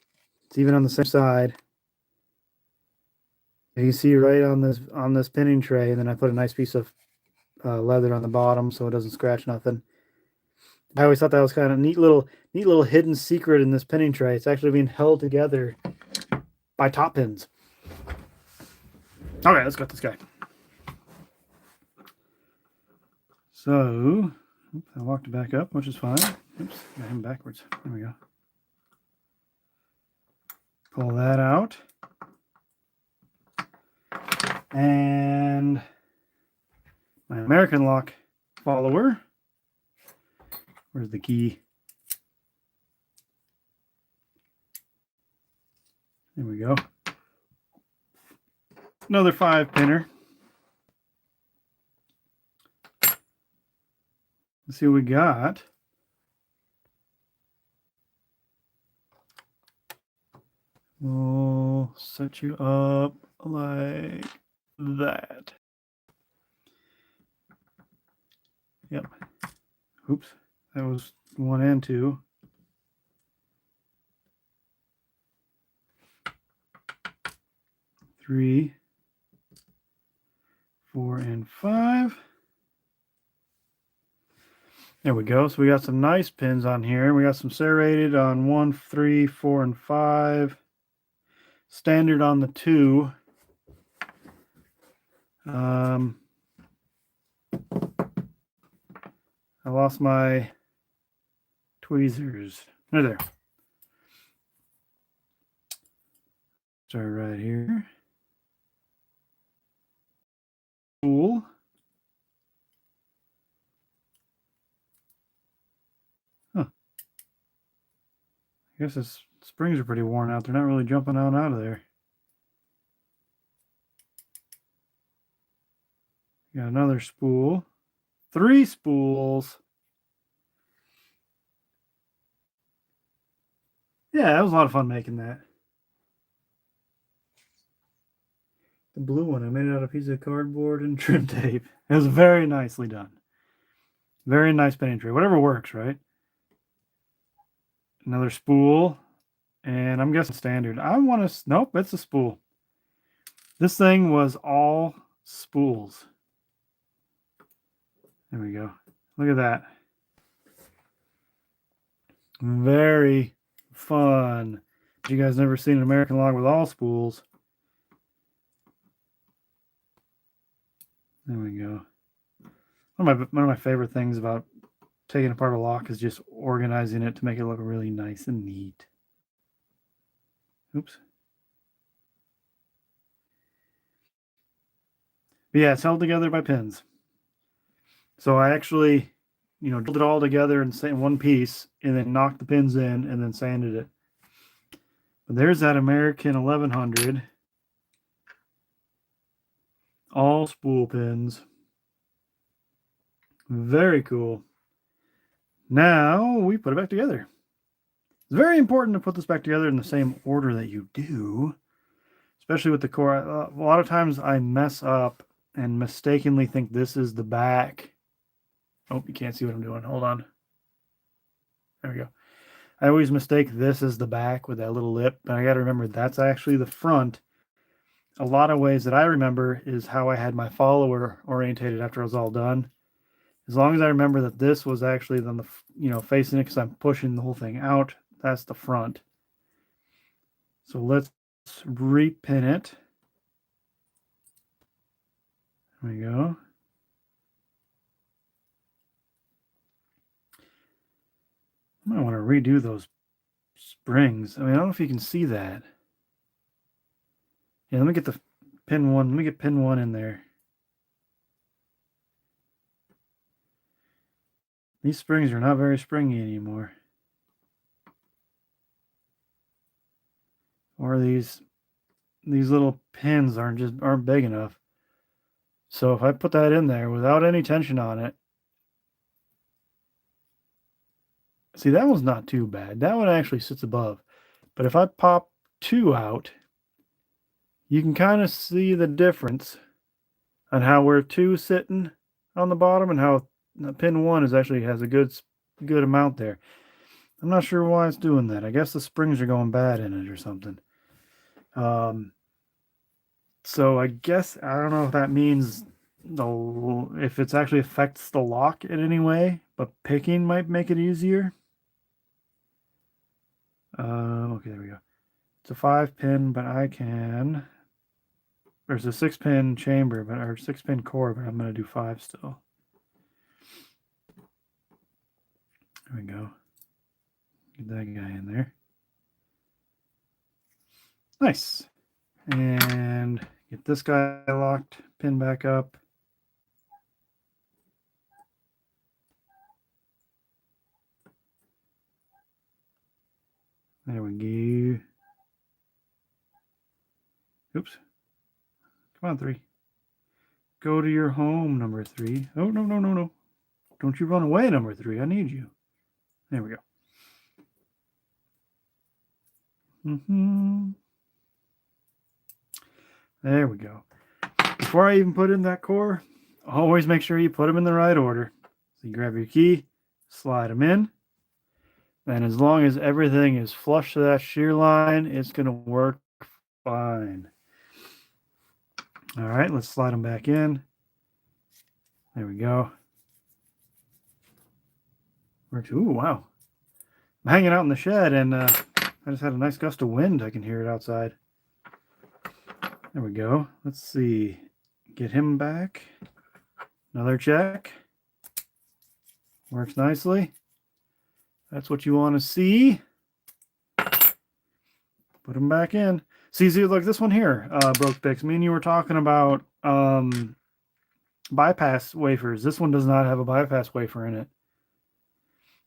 It's even on the same side. And you can see right on this pinning tray, and then I put a nice piece of leather on the bottom so it doesn't scratch nothing. I always thought that was kind of neat little hidden secret in this pinning tray. It's actually being held together by top pins. Okay, let's get this guy. So, I walked it back up, which is fine. Oops, got him backwards. There we go. Pull that out. And my American lock follower. Where's the key? There we go. Another 5-pinner. Let's see what we got. We'll set you up like that. Yep. Oops. That was 1 and 2. Three, 4, and 5. There we go. So we got some nice pins on here. We got some serrated on 1, 3, 4, and 5. Standard on the 2. I lost my tweezers. They're there. Start right here. Cool. Huh. I guess the springs are pretty worn out. They're not really jumping out of there. Got another spool. 3 spools. Yeah, that was a lot of fun making that. The blue one, I made it out of a piece of cardboard and trim tape. It was very nicely done. Very nice painting tray. Whatever works, right? Another spool. And I'm guessing standard. I want to... Nope, it's a spool. This thing was all spools. There we go. Look at that. Very fun. You guys never seen an American log with all spools? There we go. One of my favorite things about taking apart a lock is just organizing it to make it look really nice and neat. Oops. But yeah, it's held together by pins. So I actually, drilled it all together in one piece and then knocked the pins in and then sanded it. But there's that American 1100. All spool pins. Very cool. Now we put it back together. It's very important to put this back together in the same order that you do, especially with the core. A lot of times I mess up and mistakenly think this is the back. Oh, you can't see what I'm doing. Hold on. There we go. I always mistake this as the back with that little lip, but I got to remember that's actually the front. A lot of ways that I remember is how I had my follower orientated after it was all done. As long as I remember that this was actually on the, facing it because I'm pushing the whole thing out, that's the front. So let's repin it. There we go. I might want to redo those springs. I mean, I don't know if you can see that. Yeah, let me get the pin one. Let me get pin 1 in there. These springs are not very springy anymore. Or these little pins aren't big enough. So if I put that in there without any tension on it, see, that one's not too bad. That one actually sits above. But if I pop 2 out, you can kind of see the difference on how we're 2 sitting on the bottom and how pin 1 has a good amount there. I'm not sure why it's doing that. I guess the springs are going bad in it or something. So I guess I don't know if that means if it's actually affects the lock in any way, but picking might make it easier. Okay, there we go. It's a 5-pin, but I can. There's a 6-pin chamber, or 6-pin core, but I'm going to do 5 still. There we go. Get that guy in there. Nice. And get this guy locked, pin back up. There we go. Oops. Come on, 3. Go to your home, number 3. Oh, no, no, no, no. Don't you run away, number 3. I need you. There we go. There we go. Before I even put in that core, always make sure you put them in the right order. So you grab your key, slide them in, and as long as everything is flush to that shear line, it's going to work fine. All right, let's slide them back in. There we go. Works. Ooh, wow. I'm hanging out in the shed, and I just had a nice gust of wind. I can hear it outside. There we go. Let's see. Get him back. Another check. Works nicely. That's what you want to see. Put him back in. See, look, this one here, Broke Picks. Me and you were talking about bypass wafers. This one does not have a bypass wafer in it.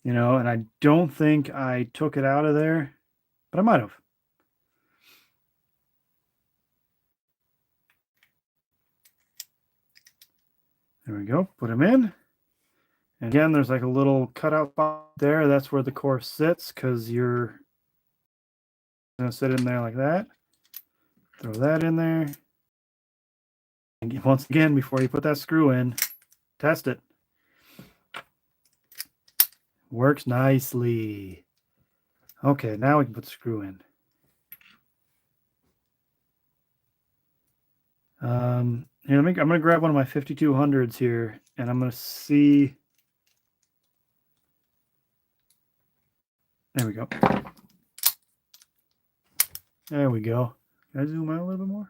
You know, and I don't think I took it out of there, but I might have. There we go. Put them in. And again, there's like a little cutout spot there. That's where the core sits, because you're going to sit in there like that. Throw that in there. And once again, before you put that screw in, test it. Works nicely. Okay, now we can put the screw in. Here, I'm going to grab one of my 5200s here, and I'm going to see. There we go. There we go. Can I zoom out a little bit more?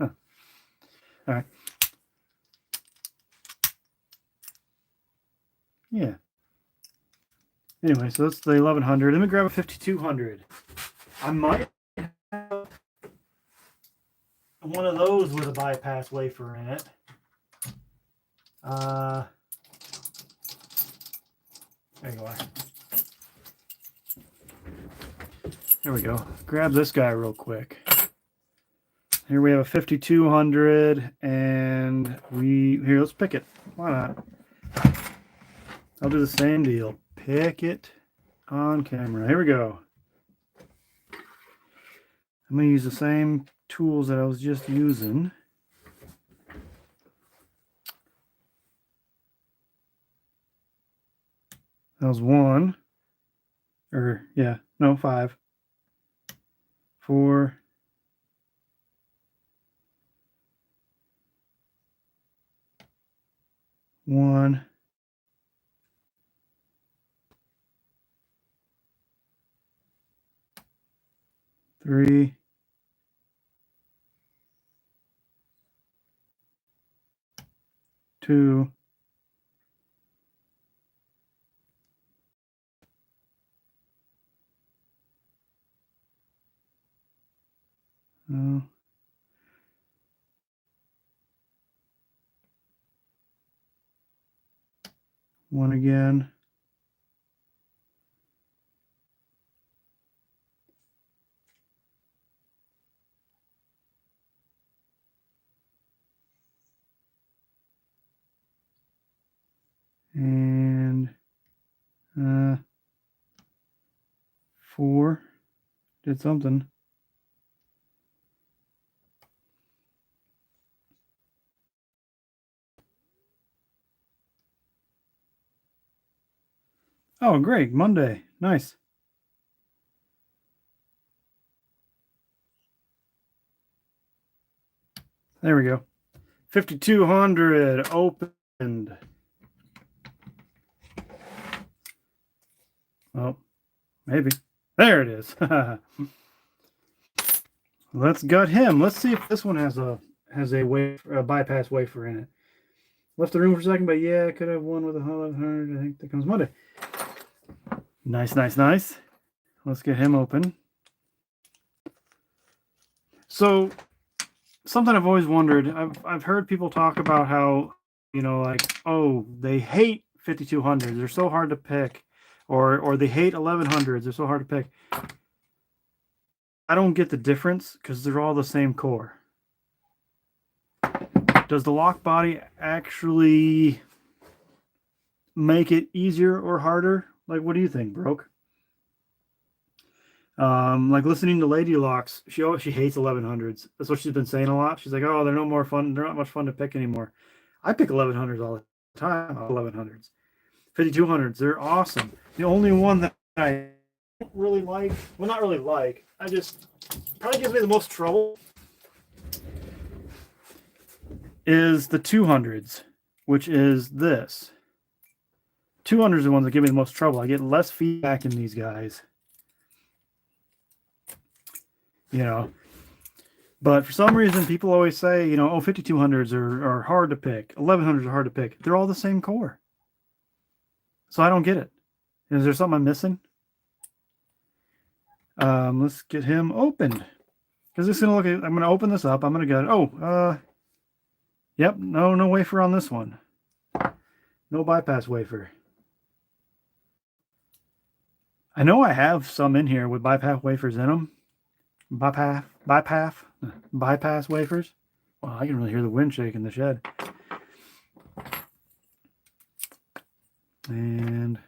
Huh. All right. Yeah. Anyway, so that's the 1100. Let me grab a 5200. I might have one of those with a bypass wafer in it. There you are. There we go. Grab this guy real quick. Here we have a 5200, and here, let's pick it. Why not? I'll do the same deal. Pick it on camera. Here we go. I'm going to use the same tools that I was just using. That was 1. Or, yeah, no, 5. 4. 1. 3. 2. 1 again. And 4. Did something. Oh, great. Monday. Nice. There we go. 5200 opened. Oh, Maybe. There it is. Let's gut him. Let's see if this one has a bypass wafer in it. Left the room for a second, but yeah, I could have one with a 1100. I think that comes Monday. Nice, nice, nice. Let's get him open. So, something I've always wondered, I've heard people talk about how, you know, like, oh, they hate 5200s. They're so hard to pick. Or they hate 1100s. They're so hard to pick. I don't get the difference because they're all the same core. Does the lock body actually make it easier or harder? Like, what do you think, Broke? Like listening to Lady Locks, she hates 1100s. That's what she's been saying a lot. She's like, oh, they're no more fun. They're not much fun to pick anymore. I pick 1100s all the time. 1100s, 5200s. They're awesome. The only one that I don't really like, well, not really like, I just probably gives me the most trouble is the 200s, which is this. 200s are the ones that give me the most trouble. I get less feedback in these guys. You know, but for some reason, people always say, you know, oh, 5200s are hard to pick. 1100s are hard to pick. They're all the same core. So I don't get it. Is there something I'm missing? Let's get him opened. Because it's going to look at, I'm going to open this up. I'm going to go, yep, no wafer on this one. No bypass wafer. I know I have some in here with bypass wafers in them. Bypass wafers. Well, I can really hear the wind shaking the shed. And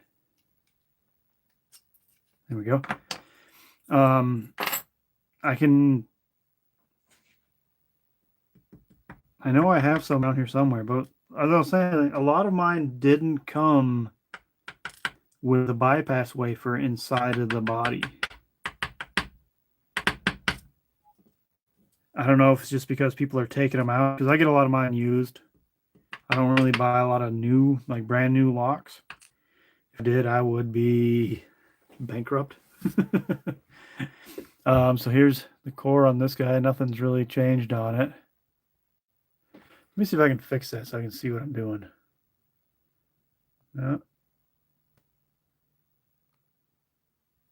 there we go. I know I have some out here somewhere, but as I was saying, a lot of mine didn't come with the bypass wafer inside of the body. I don't know if it's just because people are taking them out, because I get a lot of mine used. I don't really buy a lot of new, like brand new locks. If I did, I would be bankrupt. So here's the core on this guy. Nothing's really changed on it. Let me see if I can fix that so I can see what I'm doing.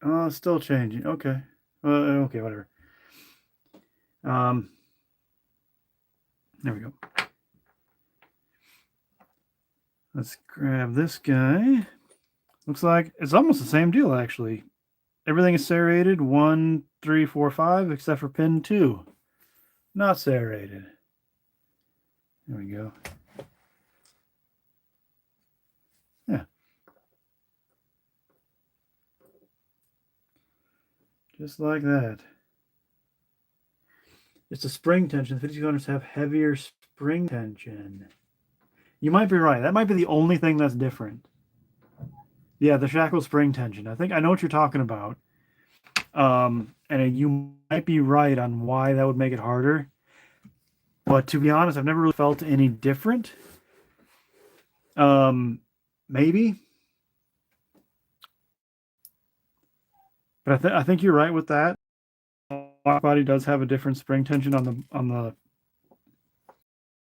Oh, it's still changing. Okay. Okay, whatever. There we go. Let's grab this guy. Looks like it's almost the same deal, actually. Everything is serrated 1, 3, 4, 5, except for pin 2. Not serrated. There we go. Yeah. Just like that. It's a spring tension. The 5200s have heavier spring tension. You might be right. That might be the only thing that's different. Yeah, the shackle spring tension. I know what you're talking about. And you might be right on why that would make it harder. But to be honest, I've never really felt any different. Maybe. But I think you're right with that. Lock body does have a different spring tension on the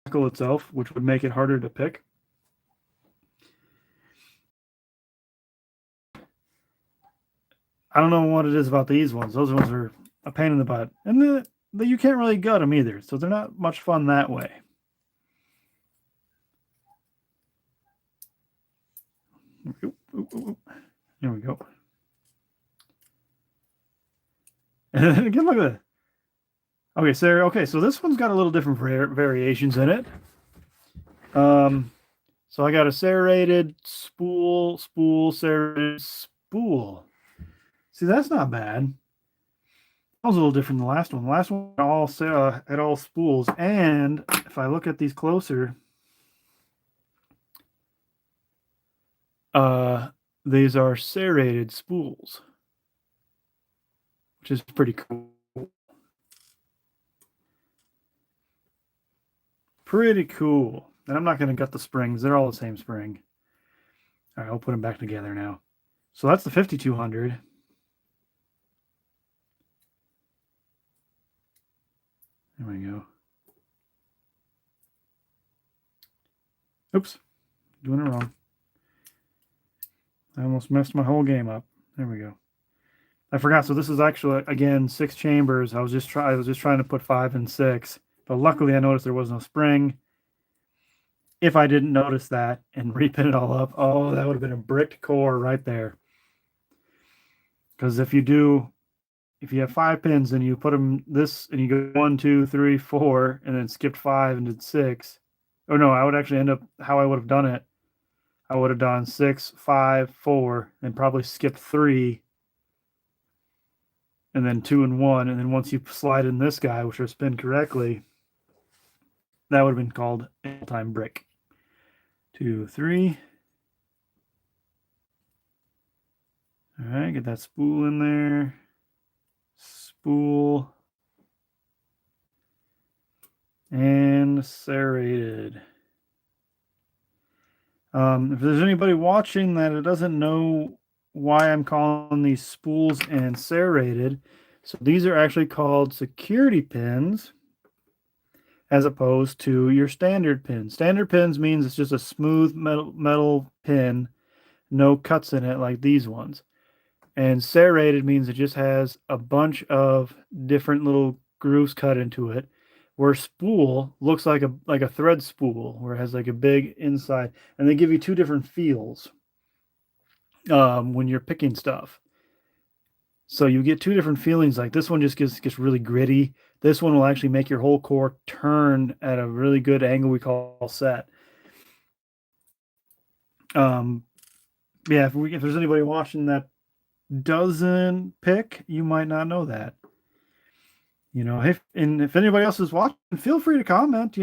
shackle itself, which would make it harder to pick. I don't know what it is about these ones. Those ones are a pain in the butt. And you can't really gut them either, so they're not much fun that way. There we go. And again, look at that. Okay, so this one's got a little different variations in it. So I got a serrated spool, serrated spool. See, that's not bad. That was a little different than the last one. The last one had all spools, and if I look at these closer, these are serrated spools, which is pretty cool. Pretty cool. And I'm not going to gut the springs. They're all the same spring. All right, I'll put them back together now. So that's the 5200. There we go. Oops, doing it wrong. I almost messed my whole game up. There we go. I forgot. So this is actually, again, 6 chambers. I was just trying to put 5 and 6, but luckily I noticed there was no spring. If I didn't notice that and repin it all up, oh, that would have been a bricked core right there. Because if you have 5 pins and you put them this and you go 1, 2, 3, 4, and then skipped 5 and did 6, or no, I would actually end up how I would have done it. I would have done 6, 5, 4, and probably skipped 3, and then 2 and 1, and then once you slide in this guy, which are spin correctly, that would have been called all-time brick. 2, 3. All right, get that spool in there. Spool. And serrated. If there's anybody watching that doesn't know why I'm calling these spools and serrated, so these are actually called security pins as opposed to your standard pin. Standard pins means it's just a smooth metal pin, no cuts in it like these ones. And serrated means it just has a bunch of different little grooves cut into it, where spool looks like a thread spool, where it has like a big inside, and they give you 2 different feels when you're picking stuff. So you get 2 different feelings. Like this one just gets really gritty. This one will actually make your whole core turn at a really good angle we call set. Yeah, if there's anybody watching that doesn't pick, you might not know that. You know, if anybody else is watching, feel free to comment.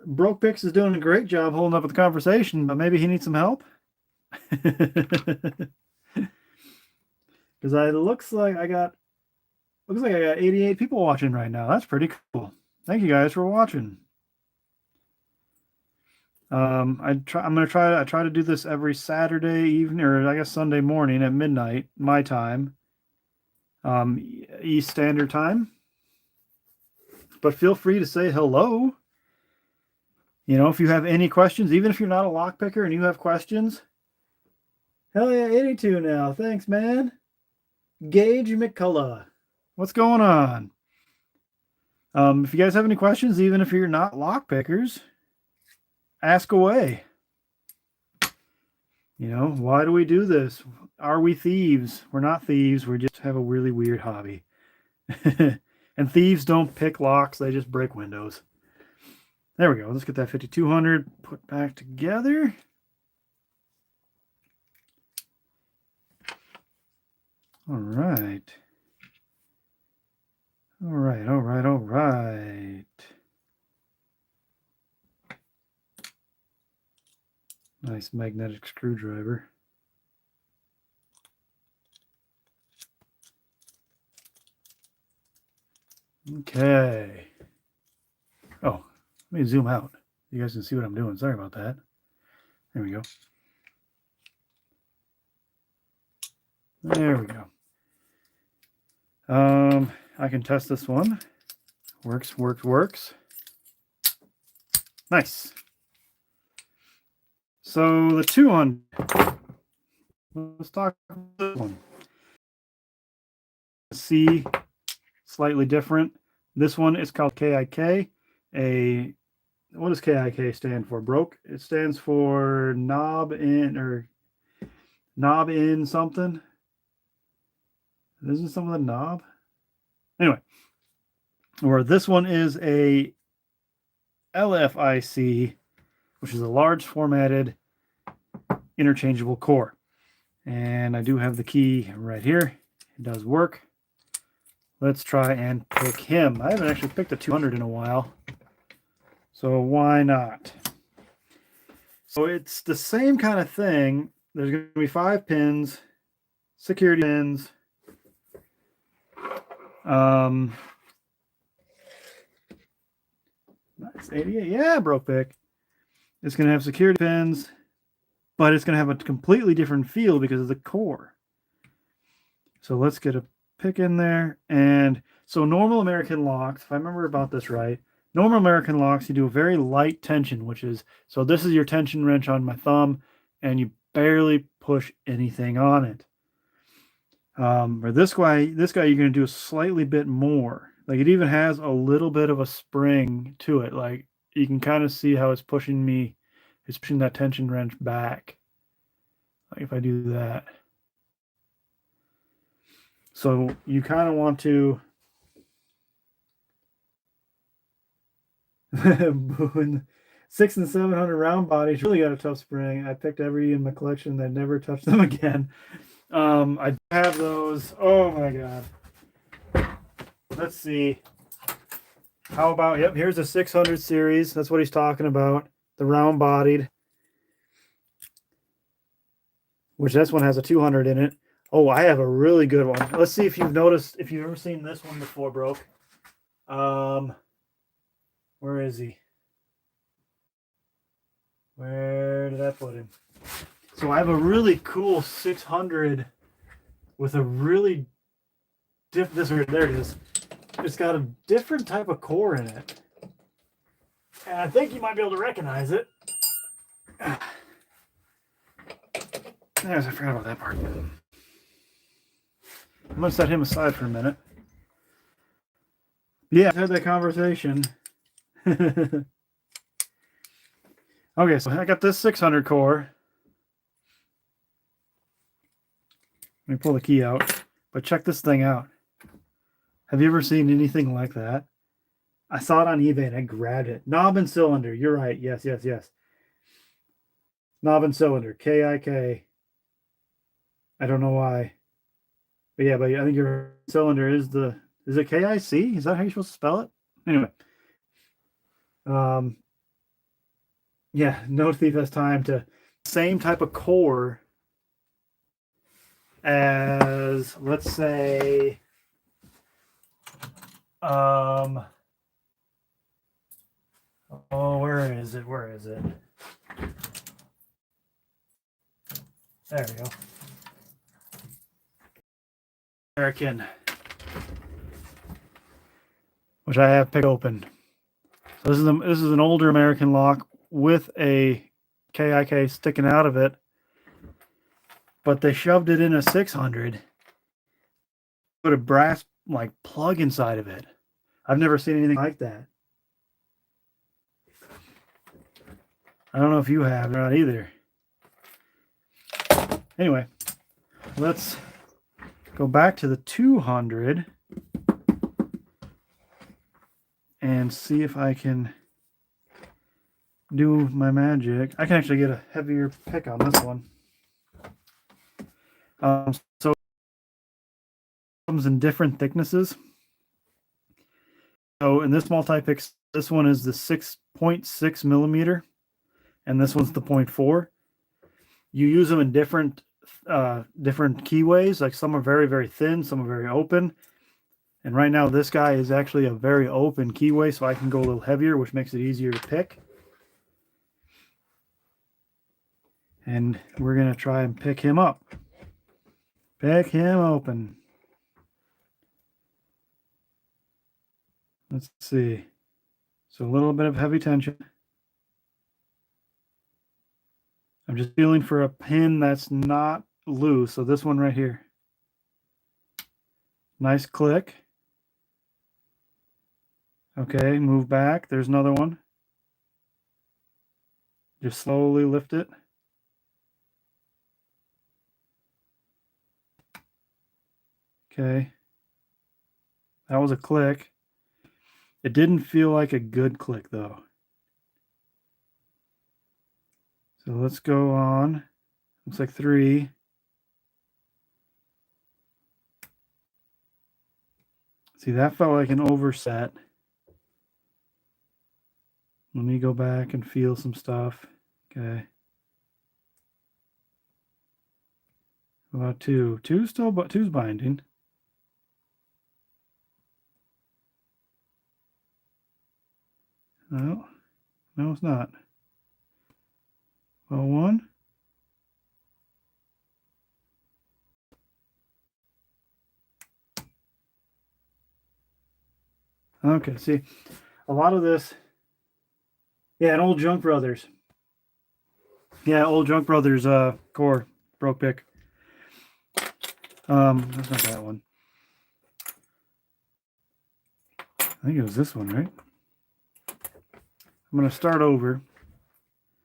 Broke Picks is doing a great job holding up with the conversation, but maybe he needs some help. Because it looks like I got 88 people watching right now. That's pretty cool. Thank you guys for watching. I try to do this every Saturday evening, or I guess Sunday morning at midnight, my time, East Standard Time. But feel free to say hello. If you have any questions, even if you're not a lock picker and you have questions. Hell yeah, 82 now. Thanks, man. Gage McCullough. What's going on? If you guys have any questions, even if you're not lock pickers, ask away. Why do we do this? Are we thieves? We're not thieves. We just have a really weird hobby. And thieves don't pick locks. They just break windows. There we go. Let's get that 5200 put back together. All right. All right. All right. All right. Nice magnetic screwdriver. Okay. Oh, let me zoom out. You guys can see what I'm doing. Sorry about that. There we go. There we go. I can test this one. Works, works, works. Nice. So the 200. Let's talk about this one. C, slightly different. This one is called KIK. What does KIK stand for? Broke. It stands for knob in something. Isn't some of the knob? Anyway, or this one is a LFIC, which is a large formatted interchangeable core. And I do have the key right here. It does work. Let's try and pick him. I haven't actually picked a 200 in a while, so why not? So it's the same kind of thing. There's going to be 5 pins, security pins. Nice, 88. Yeah, broke pick. It's going to have security pins, but it's going to have a completely different feel because of the core. So let's get a pick in there. And so normal American locks, if I remember about this right, normal American locks, you do a very light tension, which is, so this is your tension wrench on my thumb, and you barely push anything on it. Or this guy, you're going to do a slightly bit more. Like it even has a little bit of a spring to it. Like you can kind of see how it's pushing that tension wrench back. Like if I do that. So you kind of want to 600 and 700 round bodies really got a tough spring. I picked every in my collection that never touched them again. I have those. Oh my god. Let's see. How about, yep, here's the 600 series. That's what he's talking about. The round bodied. Which this one has a 200 in it. Oh, I have a really good one. Let's see if you've noticed, if you've ever seen this one before, Broke. Where is he? Where did I put him? So I have a really cool 600 with a really there it is. It's got a different type of core in it. And I think you might be able to recognize it. I forgot about that part. I'm going to set him aside for a minute. Yeah, I've had that conversation. Okay, so I got this 600 core. Let me pull the key out. But check this thing out. Have you ever seen anything like that? I saw it on eBay and I grabbed it. Knob and cylinder. You're right. Yes. Knob and cylinder. K-I-K. I don't know why. But yeah, but I think your cylinder is it K-I-C? Is that how you're supposed to spell it? Anyway. Yeah, no thief has time to same type of core as, let's say, oh, where is it? There we go. American, which I have picked open. So this is an older American lock with a KIK sticking out of it, but they shoved it in a 600. Put a brass like plug inside of it. I've never seen anything like that. I don't know if you have or not either. Anyway, let's go back to the 200 and see if I can do my magic. I can actually get a heavier pick on this one. So it comes in different thicknesses. So in this multi-pick, this one is the 6.6 millimeter, and this one's the 0.4. You use them in different keyways. Like some are very, very thin, some are very open. And right now this guy is actually a very open keyway, so I can go a little heavier, which makes it easier to pick. And we're going to try and pick him up. Pick him open. Let's see. So a little bit of heavy tension. I'm just feeling for a pin that's not loose. So this one right here. Nice click. Okay, move back. There's another one. Just slowly lift it. Okay. That was a click. It didn't feel like a good click though. So let's go on. Looks like 3. See, that felt like an overset. Let me go back and feel some stuff. Okay. About 2. 2 still, but 2's binding. No, it's not. Well, 1. Okay, see, a lot of this, yeah, an old Junk Brothers. Yeah, old Junk Brothers core broke pick. That's not that one. I think it was this one, right? I'm gonna start over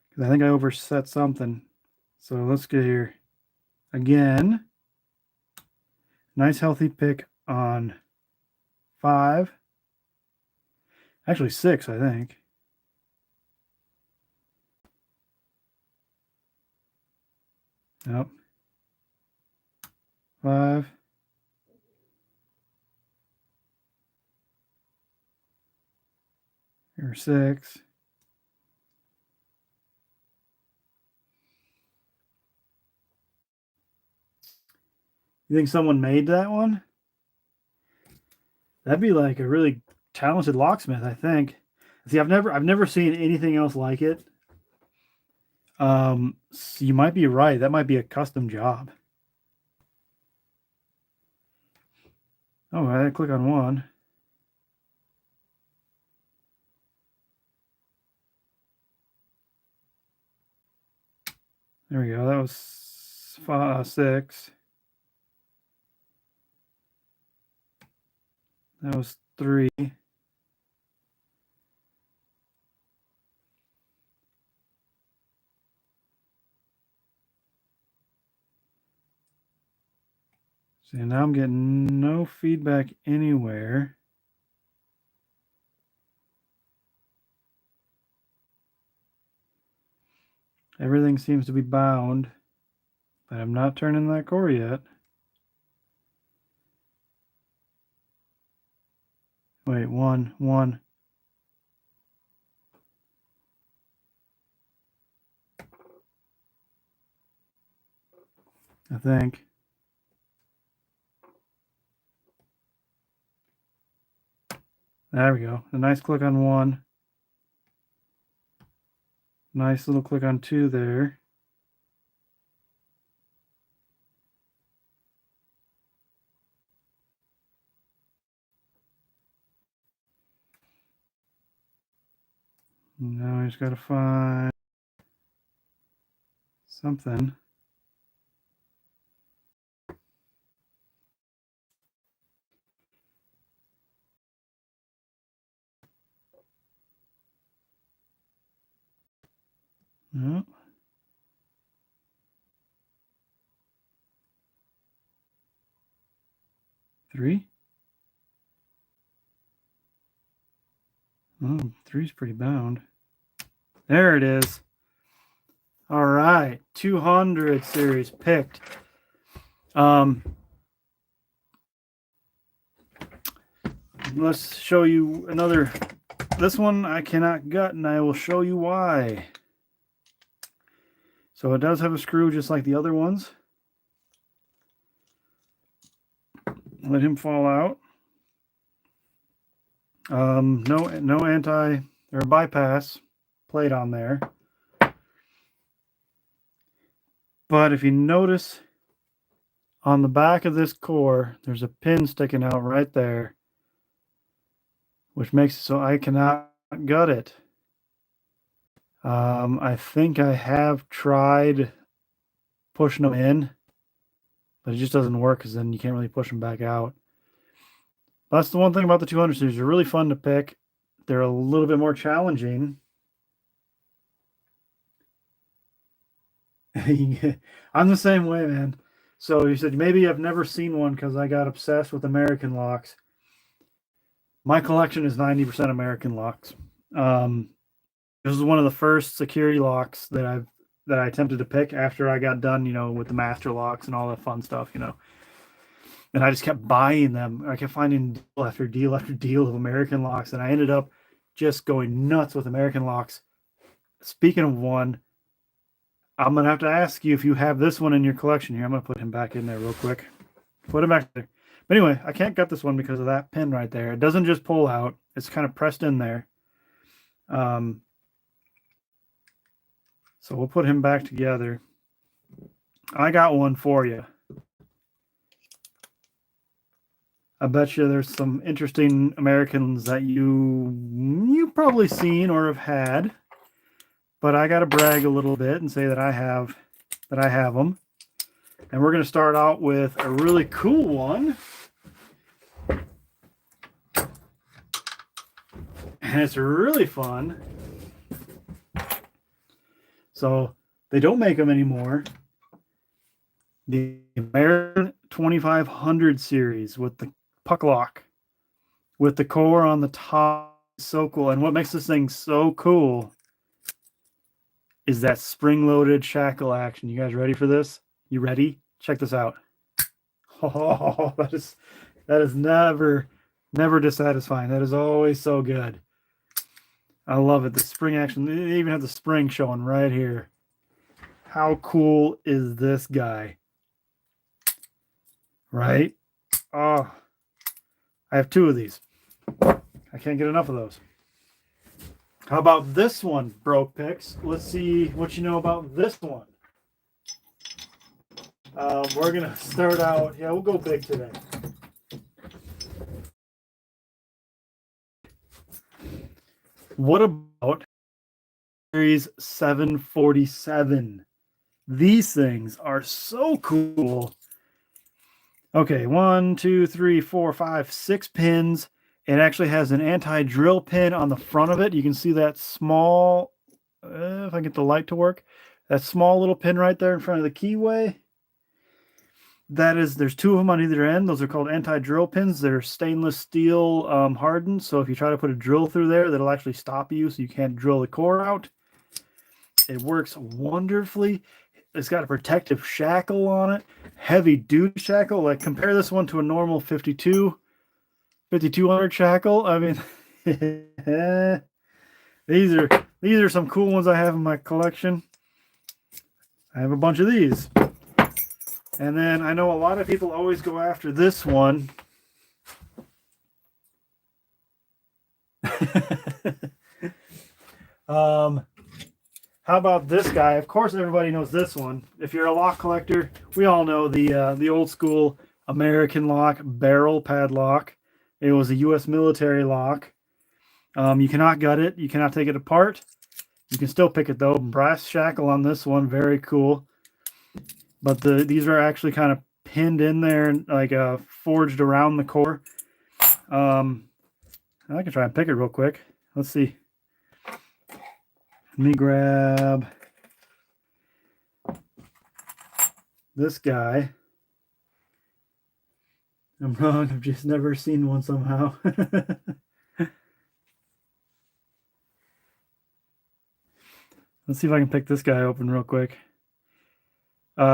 because I think I overset something. So let's get here again. Nice healthy pick on 5. Actually 6, I think. Yep. 5. Or 6. You think someone made that one? That'd be like a really talented locksmith, I think. See, I've never seen anything else like it. So you might be right. That might be a custom job. Oh, I click on one. There we go. That was 6. That was 3. See, now I'm getting no feedback anywhere. Everything seems to be bound, but I'm not turning that core yet. Wait, 1. I think. There we go. A nice click on 1. Nice little click on 2 there. Now I just gotta find something. No. 3. Oh, 3's pretty bound. There it is. All right, 200 series picked. Let's show you another. This one I cannot gut, and I will show you why. So it does have a screw just like the other ones. Let him fall out. No anti or bypass plate on there. But if you notice on the back of this core, there's a pin sticking out right there, which makes it so I cannot gut it. I think I have tried pushing them in, but it just doesn't work because then you can't really push them back out. That's the one thing about the 200 series. They're really fun to pick. They're a little bit more challenging. I'm the same way, man. So you said maybe I've never seen one because I got obsessed with American locks. My collection is 90% American locks. This is one of the first security locks that I attempted to pick after I got done, with the master locks and all that fun stuff, And I just kept buying them. I kept finding deal after deal after deal of American locks, and I ended up just going nuts with American locks. Speaking of one, I'm gonna have to ask you if you have this one in your collection here. I'm gonna put him back in there real quick. Put him back there. But anyway, I can't gut this one because of that pin right there. It doesn't just pull out; it's kind of pressed in there. So we'll put him back together. I got one for you. I bet you there's some interesting Americans that you've probably seen or have had. But I got to brag a little bit and say that I have them. And we're going to start out with a really cool one. And it's really fun. So they don't make them anymore. The American 2500 series with the puck lock, with the core on the top, so cool. And what makes this thing so cool is that spring-loaded shackle action. You guys ready for this? You ready? Check this out. Oh, that is never dissatisfying. That is always so good. I love it. The spring action. They even have the spring showing right here. How cool is this guy? Right? Oh, I have 2 of these. I can't get enough of those. How about this one, Broke Picks? Let's see what you know about this one. We're going to start out. Yeah, we'll go big today. What about Series 747? These things are so cool. Okay, 1, 2, 3, 4, 5, 6 pins. It actually has an anti-drill pin on the front of it. You can see that small, if I get the light to work, that small little pin right there in front of the keyway. There's 2 of them on either end. Those are called anti-drill pins. They're stainless steel hardened. So if you try to put a drill through there, that'll actually stop you so you can't drill the core out. It works wonderfully. It's got a protective shackle on it. Heavy duty shackle. Like compare this one to a normal 5200 shackle. I mean, these are some cool ones I have in my collection. I have a bunch of these. And then I know a lot of people always go after this one. How about this guy? Of course, everybody knows this one. If you're a lock collector, we all know the old school American lock barrel padlock. It was a U.S. military lock. You cannot gut it. You cannot take it apart. You can still pick it though. Brass shackle on this one, very cool. But these are actually kind of pinned in there, like forged around the core. I can try and pick it real quick. Let's see. Let me grab this guy. I'm wrong. I've just never seen one somehow. Let's see if I can pick this guy open real quick.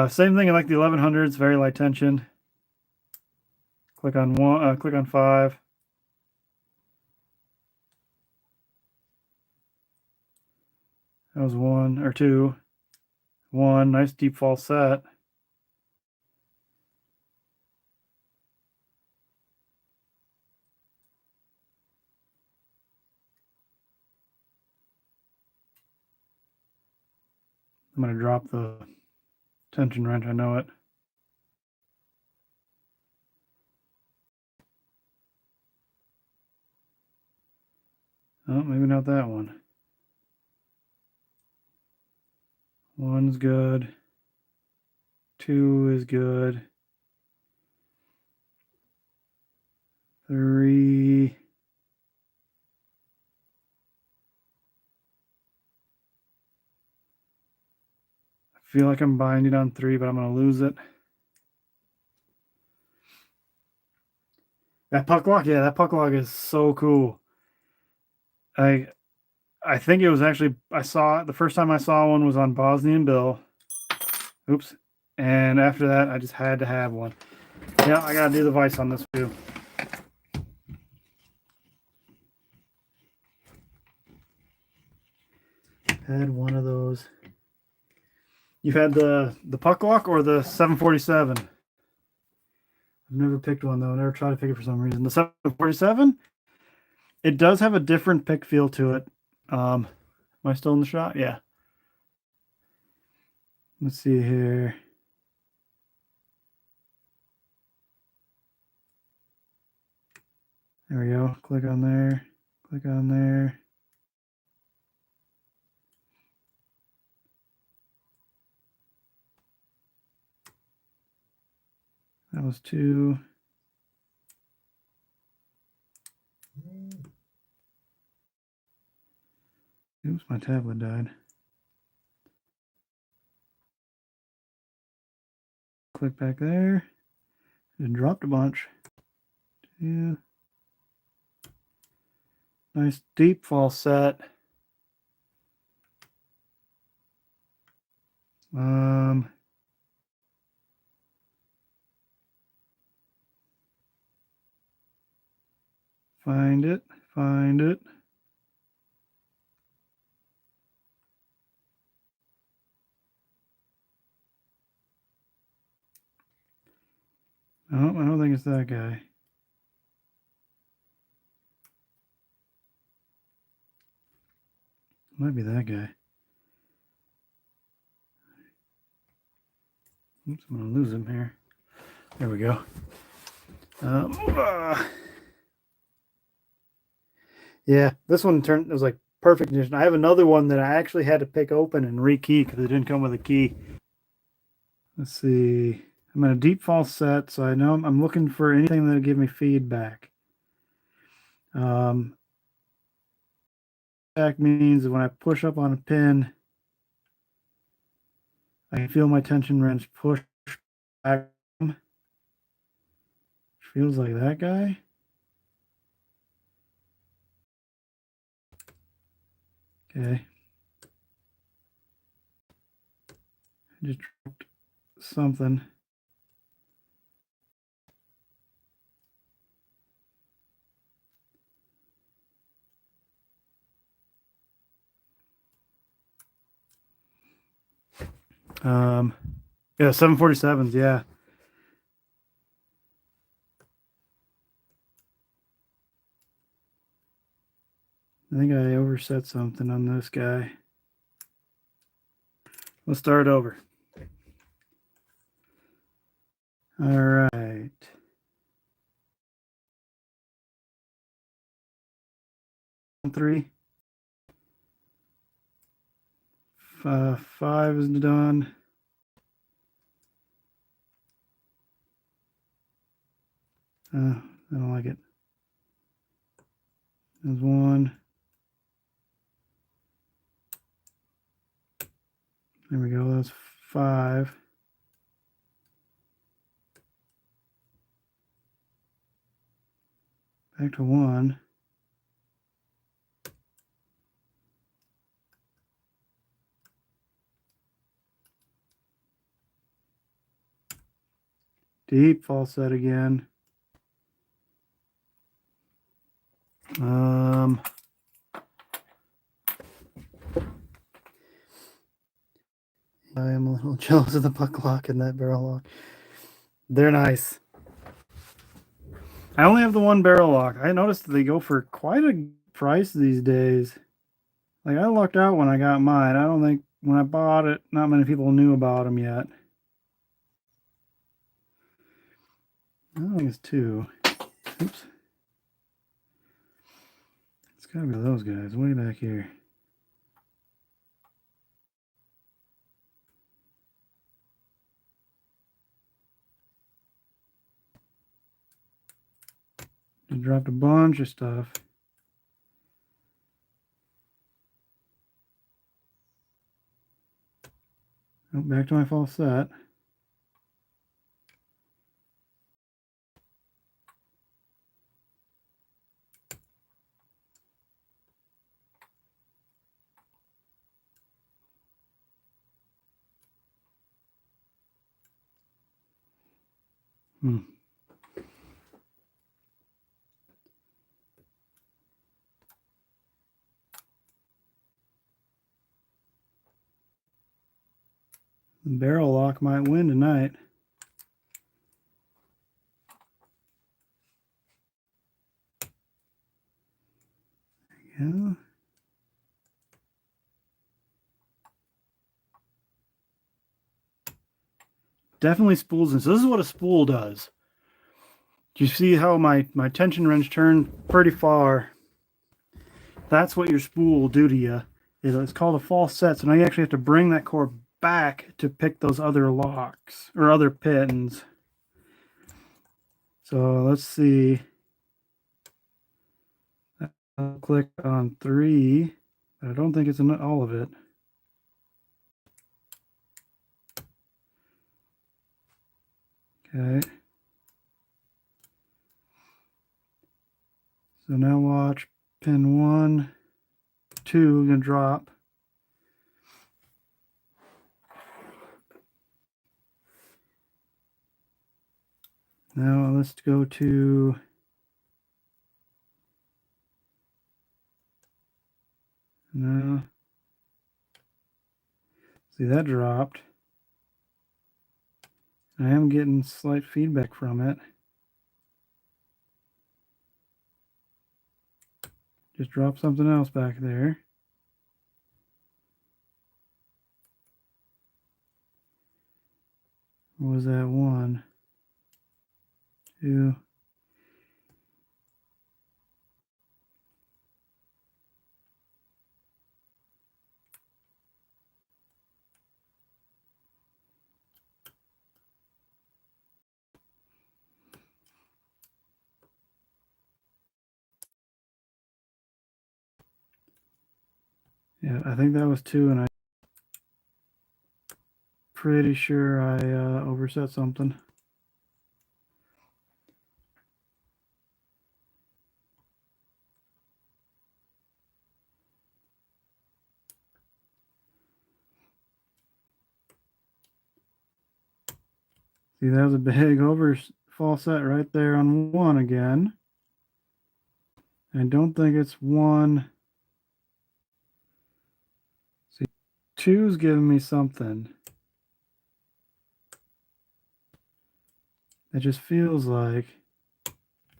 Same thing like the 1100s, very light tension. Click on 1, click on 5. That was 1 or 2. 1, nice deep fall set. I'm going to drop the tension wrench, I know it. Oh, maybe not that one. 1's good. 2 is good. 3. I feel like I'm binding on 3, but I'm going to lose it. That puck lock, yeah, that puck lock is so cool. I think it was actually, I saw it, the first time I saw one was on Bosnian Bill. Oops. And after that, I just had to have one. Yeah, I got to do the vise on this too. Had one of those. You've had the puck lock or the 747? I've never picked one though. I never tried to pick it for some reason. The 747, it does have a different pick feel to it. Am I still in the shot? Yeah. Let's see here. There we go. Click on there. Click on there. That was 2. Oops, my tablet died. Click back there. It dropped a bunch. 2. Nice deep false set. Find it. Find it. Oh, I don't think it's that guy. Might be that guy. Oops, I'm going to lose him here. There we go. Yeah, this one it was like perfect condition. I have another one that I actually had to pick open and rekey because it didn't come with a key. Let's see. I'm in a deep false set, so I know I'm looking for anything that'll give me feedback. Feedback means that when I push up on a pin, I can feel my tension wrench push back. Feels like that guy. Okay. I just dropped something. Yeah, 747s, yeah. I think I overset something on this guy. Let's start over. All right. Three. 5 is done. I don't like it. There's 1. There we go. That's 5. Back to 1. Deep false set again. I am a little jealous of the buck lock and that barrel lock. They're nice. I only have the one barrel lock. I noticed they go for quite a price these days. Like, I lucked out when I got mine. I don't think when I bought it, not many people knew about them yet. I don't think it's 2. Oops. It's gotta be those guys way back here. Just dropped a bunch of stuff. Oh, back to my false set. The barrel lock might win tonight. Yeah. Definitely spools in. So this is what a spool does. Do you see how my tension wrench turned pretty far? That's what your spool will do to you. It's called a false set. So now you actually have to bring that core back to pick those other locks or other pins. So let's see. I'll click on 3. I don't think it's in all of it. Okay. So now watch pin 1, 2, gonna drop. Now let's go to no. See, that dropped. I am getting slight feedback from it. Just drop something else back there. What was that? 1, 2. Yeah, I think that was 2, and I'm pretty sure I overset something. See, that was a big false set right there on 1 again. I don't think it's 1. See, 2's giving me something. It just feels like.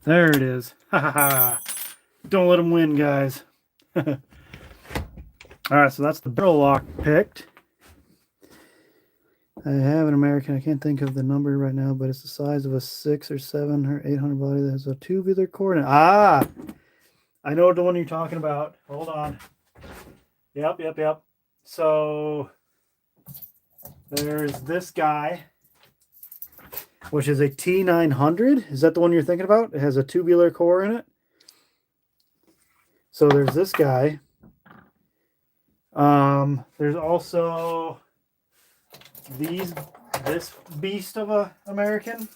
There it is. Ha ha ha. Don't let them win, guys. All right, so that's the barrel lock picked. I have an American. I can't think of the number right now, but it's the size of a 6 or 7 or 800 body that has a tubular core in it. Ah, I know the one you're talking about. Hold on. Yep. So there's this guy, which is a T900. Is that the one you're thinking about? It has a tubular core in it. So there's this guy. There's also this beast of a American,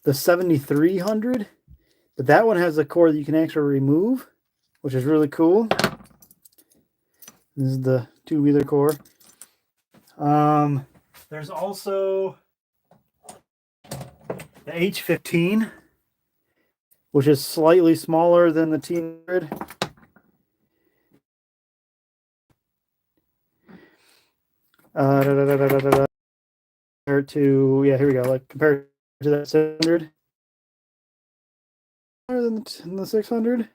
the 7300, but that one has a core that you can actually remove, which is really cool. This is the tubular core. There's also the H15, which is slightly smaller than the T100. Compared to, yeah, here we go. Like compared to that 600, more than the 600.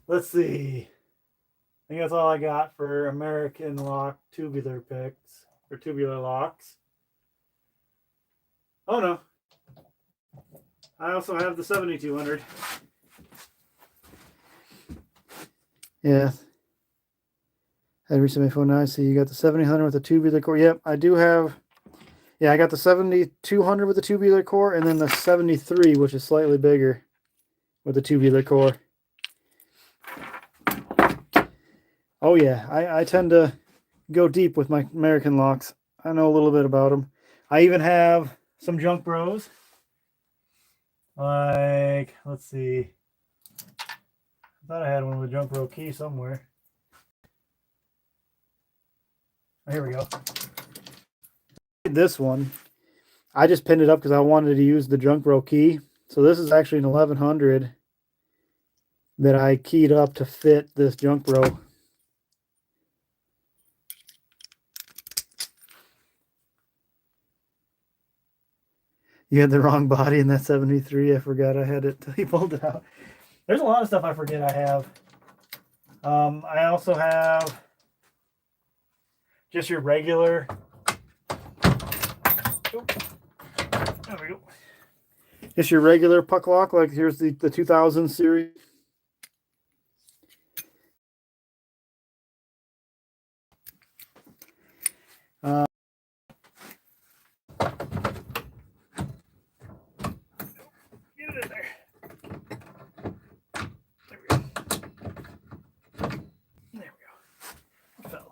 Let's see. I think that's all I got for American lock tubular picks or tubular locks. Oh no, I also have the 7200. Yeah. I had reset my phone now. I see you got the 7000 with the tubular core. Yep, I do have. Yeah, I got the 7200 with the tubular core, and then the 73, which is slightly bigger, with the tubular core. Oh yeah, I tend to go deep with my American locks. I know a little bit about them. I even have some junk bros. Like, let's see. I thought I had one with a junk bro key somewhere. Oh, here we go. This one, I just pinned it up because I wanted to use the junk bro key. So this is actually an 1100 that I keyed up to fit this junk bro. You had the wrong body in that 73. I forgot I had it till you pulled it out. There's a lot of stuff I forget I have. I also have just your regular There we go. It's your regular puck lock, like here's the 2000 series. Get it in there. There we go. There we go. It fell.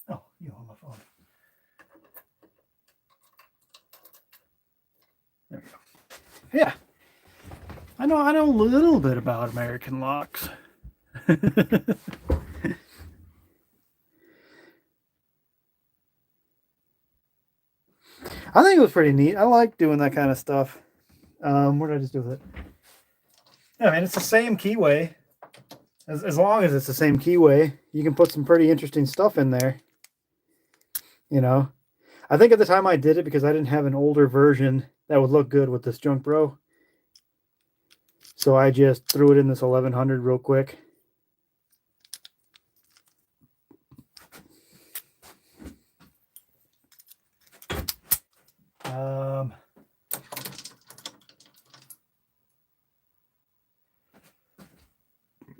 Oh, you on my phone. There we go. Yeah. I know a little bit about American locks. I think it was pretty neat. I like doing that kind of stuff. What did I just do with it? Yeah, I mean, it's the same keyway. As long as it's the same keyway, you can put some pretty interesting stuff in there. You know, I think at the time I did it because I didn't have an older version that would look good with this Junk Bro. So I just threw it in this 1100 real quick.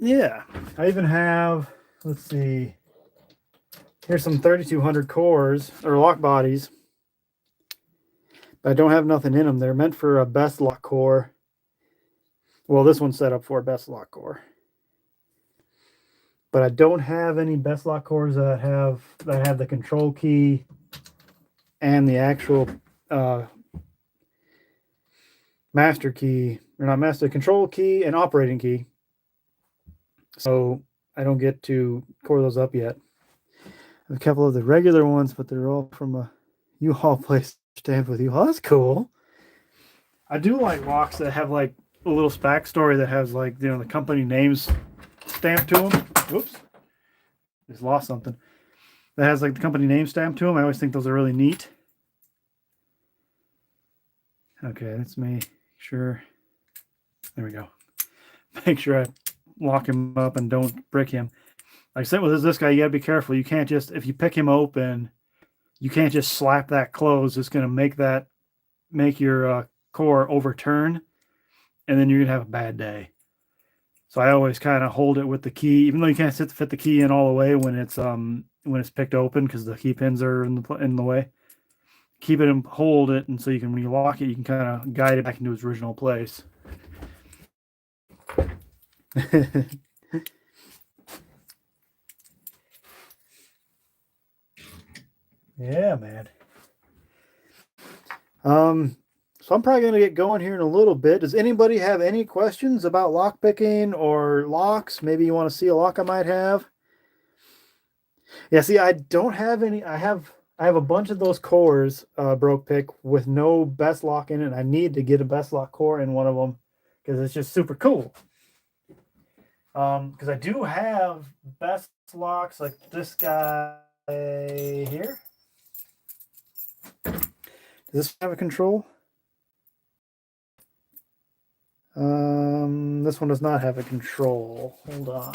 Yeah, I even have, let's see, here's some 3200 cores or lock bodies, but I don't have nothing in them. They're meant for a best lock core. Well, this one's set up for a best lock core, but I don't have any best lock cores that have the control key and the actual master key, or not master, control key and operating key. So I don't get to core those up yet. A couple of the regular ones, but they're all from a U-Haul place stamped with U-Haul. That's cool. I do like locks that have like a little backstory that has like, you know, the company names stamped to them. Whoops. Just lost something. That has like the company name stamped to them. I always think those are really neat. Okay, let's make sure. There we go. Make sure I lock him up and don't brick him. Like I said with this guy, you gotta be careful. You can't just, if you pick him open, you can't just slap that closed. It's gonna make your core overturn, and then you're gonna have a bad day. So I always kind of hold it with the key, even though you can't fit the key in all the way when it's picked open because the key pins are in the way. Keep it and hold it, and so you can, when you lock it, you can kind of guide it back into its original place. Yeah, man. So I'm probably going to get going here in a little bit. Does anybody have any questions about lock picking or locks? Maybe you want to see a lock I might have. Yeah, see, I don't have any. I have a bunch of those cores broke pick with no best lock in it. I need to get a best lock core in one of them because it's just super cool. Because I do have best locks like this guy here. Does this have a control? This one does not have a control. Hold on.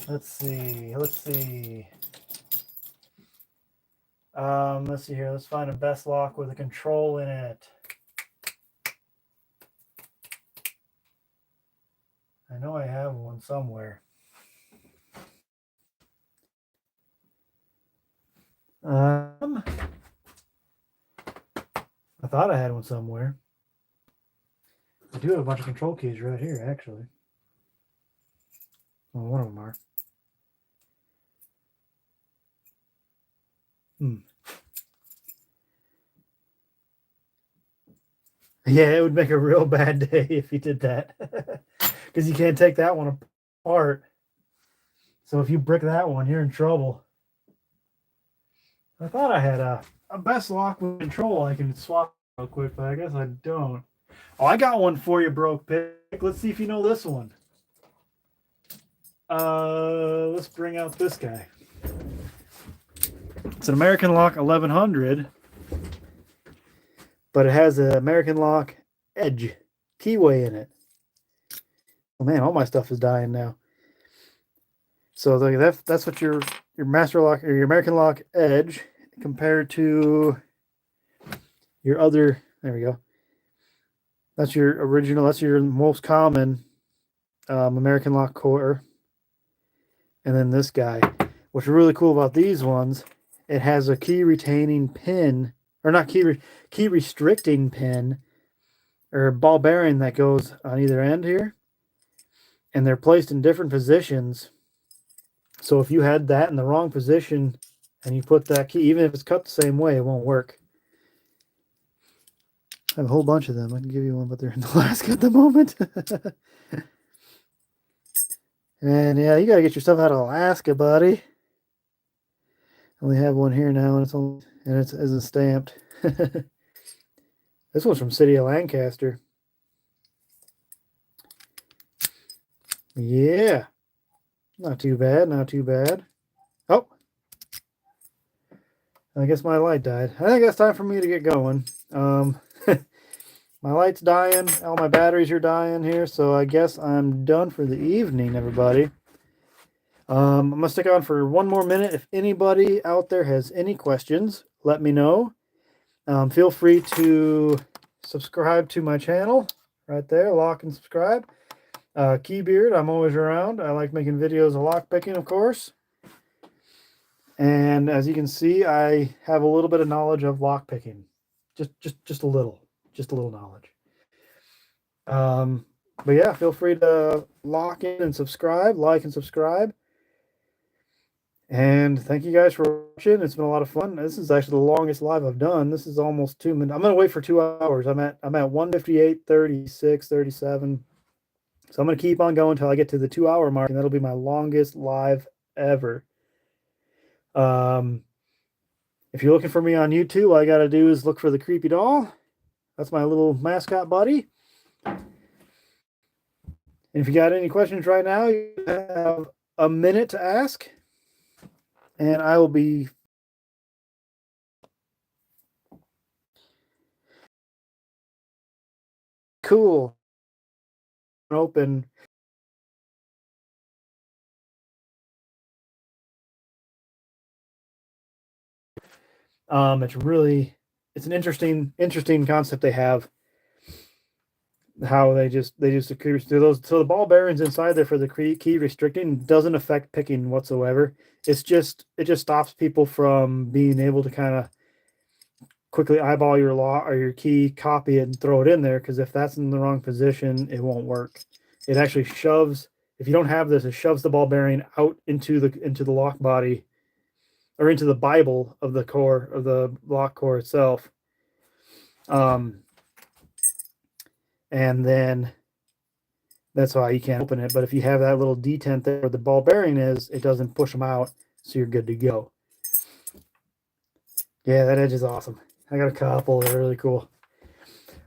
Let's see. Let's see here. Let's find a best lock with a control in it. I know I have one somewhere. I thought I had one somewhere. I do have a bunch of control keys right here, actually. Well, one of them are. Yeah, it would make a real bad day if you did that. Because you can't take that one apart. So if you brick that one, you're in trouble. I thought I had a best lock with control I can swap real quick, but I guess I don't. Oh, I got one for you, broke pick. Let's see if you know this one. Let's bring out this guy. It's an American Lock 1100, but it has an American Lock Edge Keyway in it. Oh man, all my stuff is dying now. So that's what your master lock or your American lock edge compared to your other. There we go. That's your original. That's your most common American lock core. And then this guy. What's really cool about these ones, it has a key retaining pin, or not key restricting pin, or ball bearing that goes on either end here. And they're placed in different positions. So if you had that in the wrong position and you put that key, even if it's cut the same way, it won't work. I have a whole bunch of them. I can give you one, but they're in Alaska at the moment. And yeah, you gotta get your stuff out of Alaska, buddy. I only have one here now, and it isn't stamped. This one's from City of Lancaster. Yeah, not too bad, not too bad. Oh, I guess my light died. I think it's time for me to get going. My light's dying. All my batteries are dying here, so I guess I'm done for the evening, everybody. I'm going to stick on for one more minute. If anybody out there has any questions, let me know. Feel free to subscribe to my channel right there. Lock and subscribe. Keybeard, I'm always around. I like making videos of lock picking, of course. And as you can see, I have a little bit of knowledge of lock picking. Just a little knowledge. But yeah, feel free to lock in and subscribe, like and subscribe. And thank you guys for watching. It's been a lot of fun. This is actually the longest live I've done. This is almost 2 minutes. I'm gonna wait for 2 hours. I'm at 1:58, 36, 37. So I'm gonna keep on going until I get to the 2 hour mark, and that'll be my longest live ever. If you're looking for me on YouTube, all I gotta do is look for the creepy doll. That's my little mascot buddy. And if you got any questions right now, you have a minute to ask, and I will be cool. Open. It's an interesting concept they have. How they just do those. So the ball bearings inside there for the key restricting doesn't affect picking whatsoever. It just stops people from being able to kind of quickly eyeball your lock or your key, copy it, and throw it in there. Because if that's in the wrong position, it won't work. It actually shoves. If you don't have this, it shoves the ball bearing out into the lock body, or into the Bible of the core of the lock core itself. And then that's why you can't open it. But if you have that little detent there where the ball bearing is, it doesn't push them out, so you're good to go. Yeah, that edge is awesome. I got a couple that are really cool.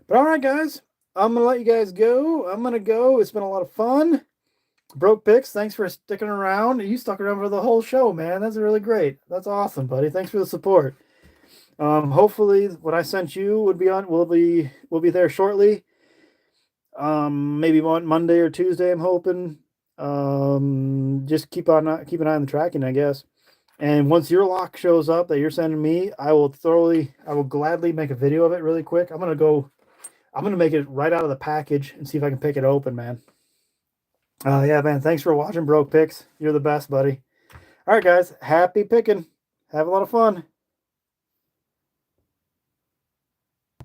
But all right, guys, I'm gonna let you guys go. I'm gonna go. It's been a lot of fun. Broke Picks, thanks for sticking around. You stuck around for the whole show, man. That's really great. That's awesome, buddy. Thanks for the support. Hopefully what I sent you will be there shortly. Maybe Monday or Tuesday, I'm hoping. Just keep an eye on the tracking, I guess. And once your lock shows up that you're sending me, I will gladly make a video of it really quick. I'm gonna make it right out of the package and see if I can pick it open, man. Yeah, man. Thanks for watching, Broke Picks. You're the best, buddy. All right, guys. Happy picking. Have a lot of fun.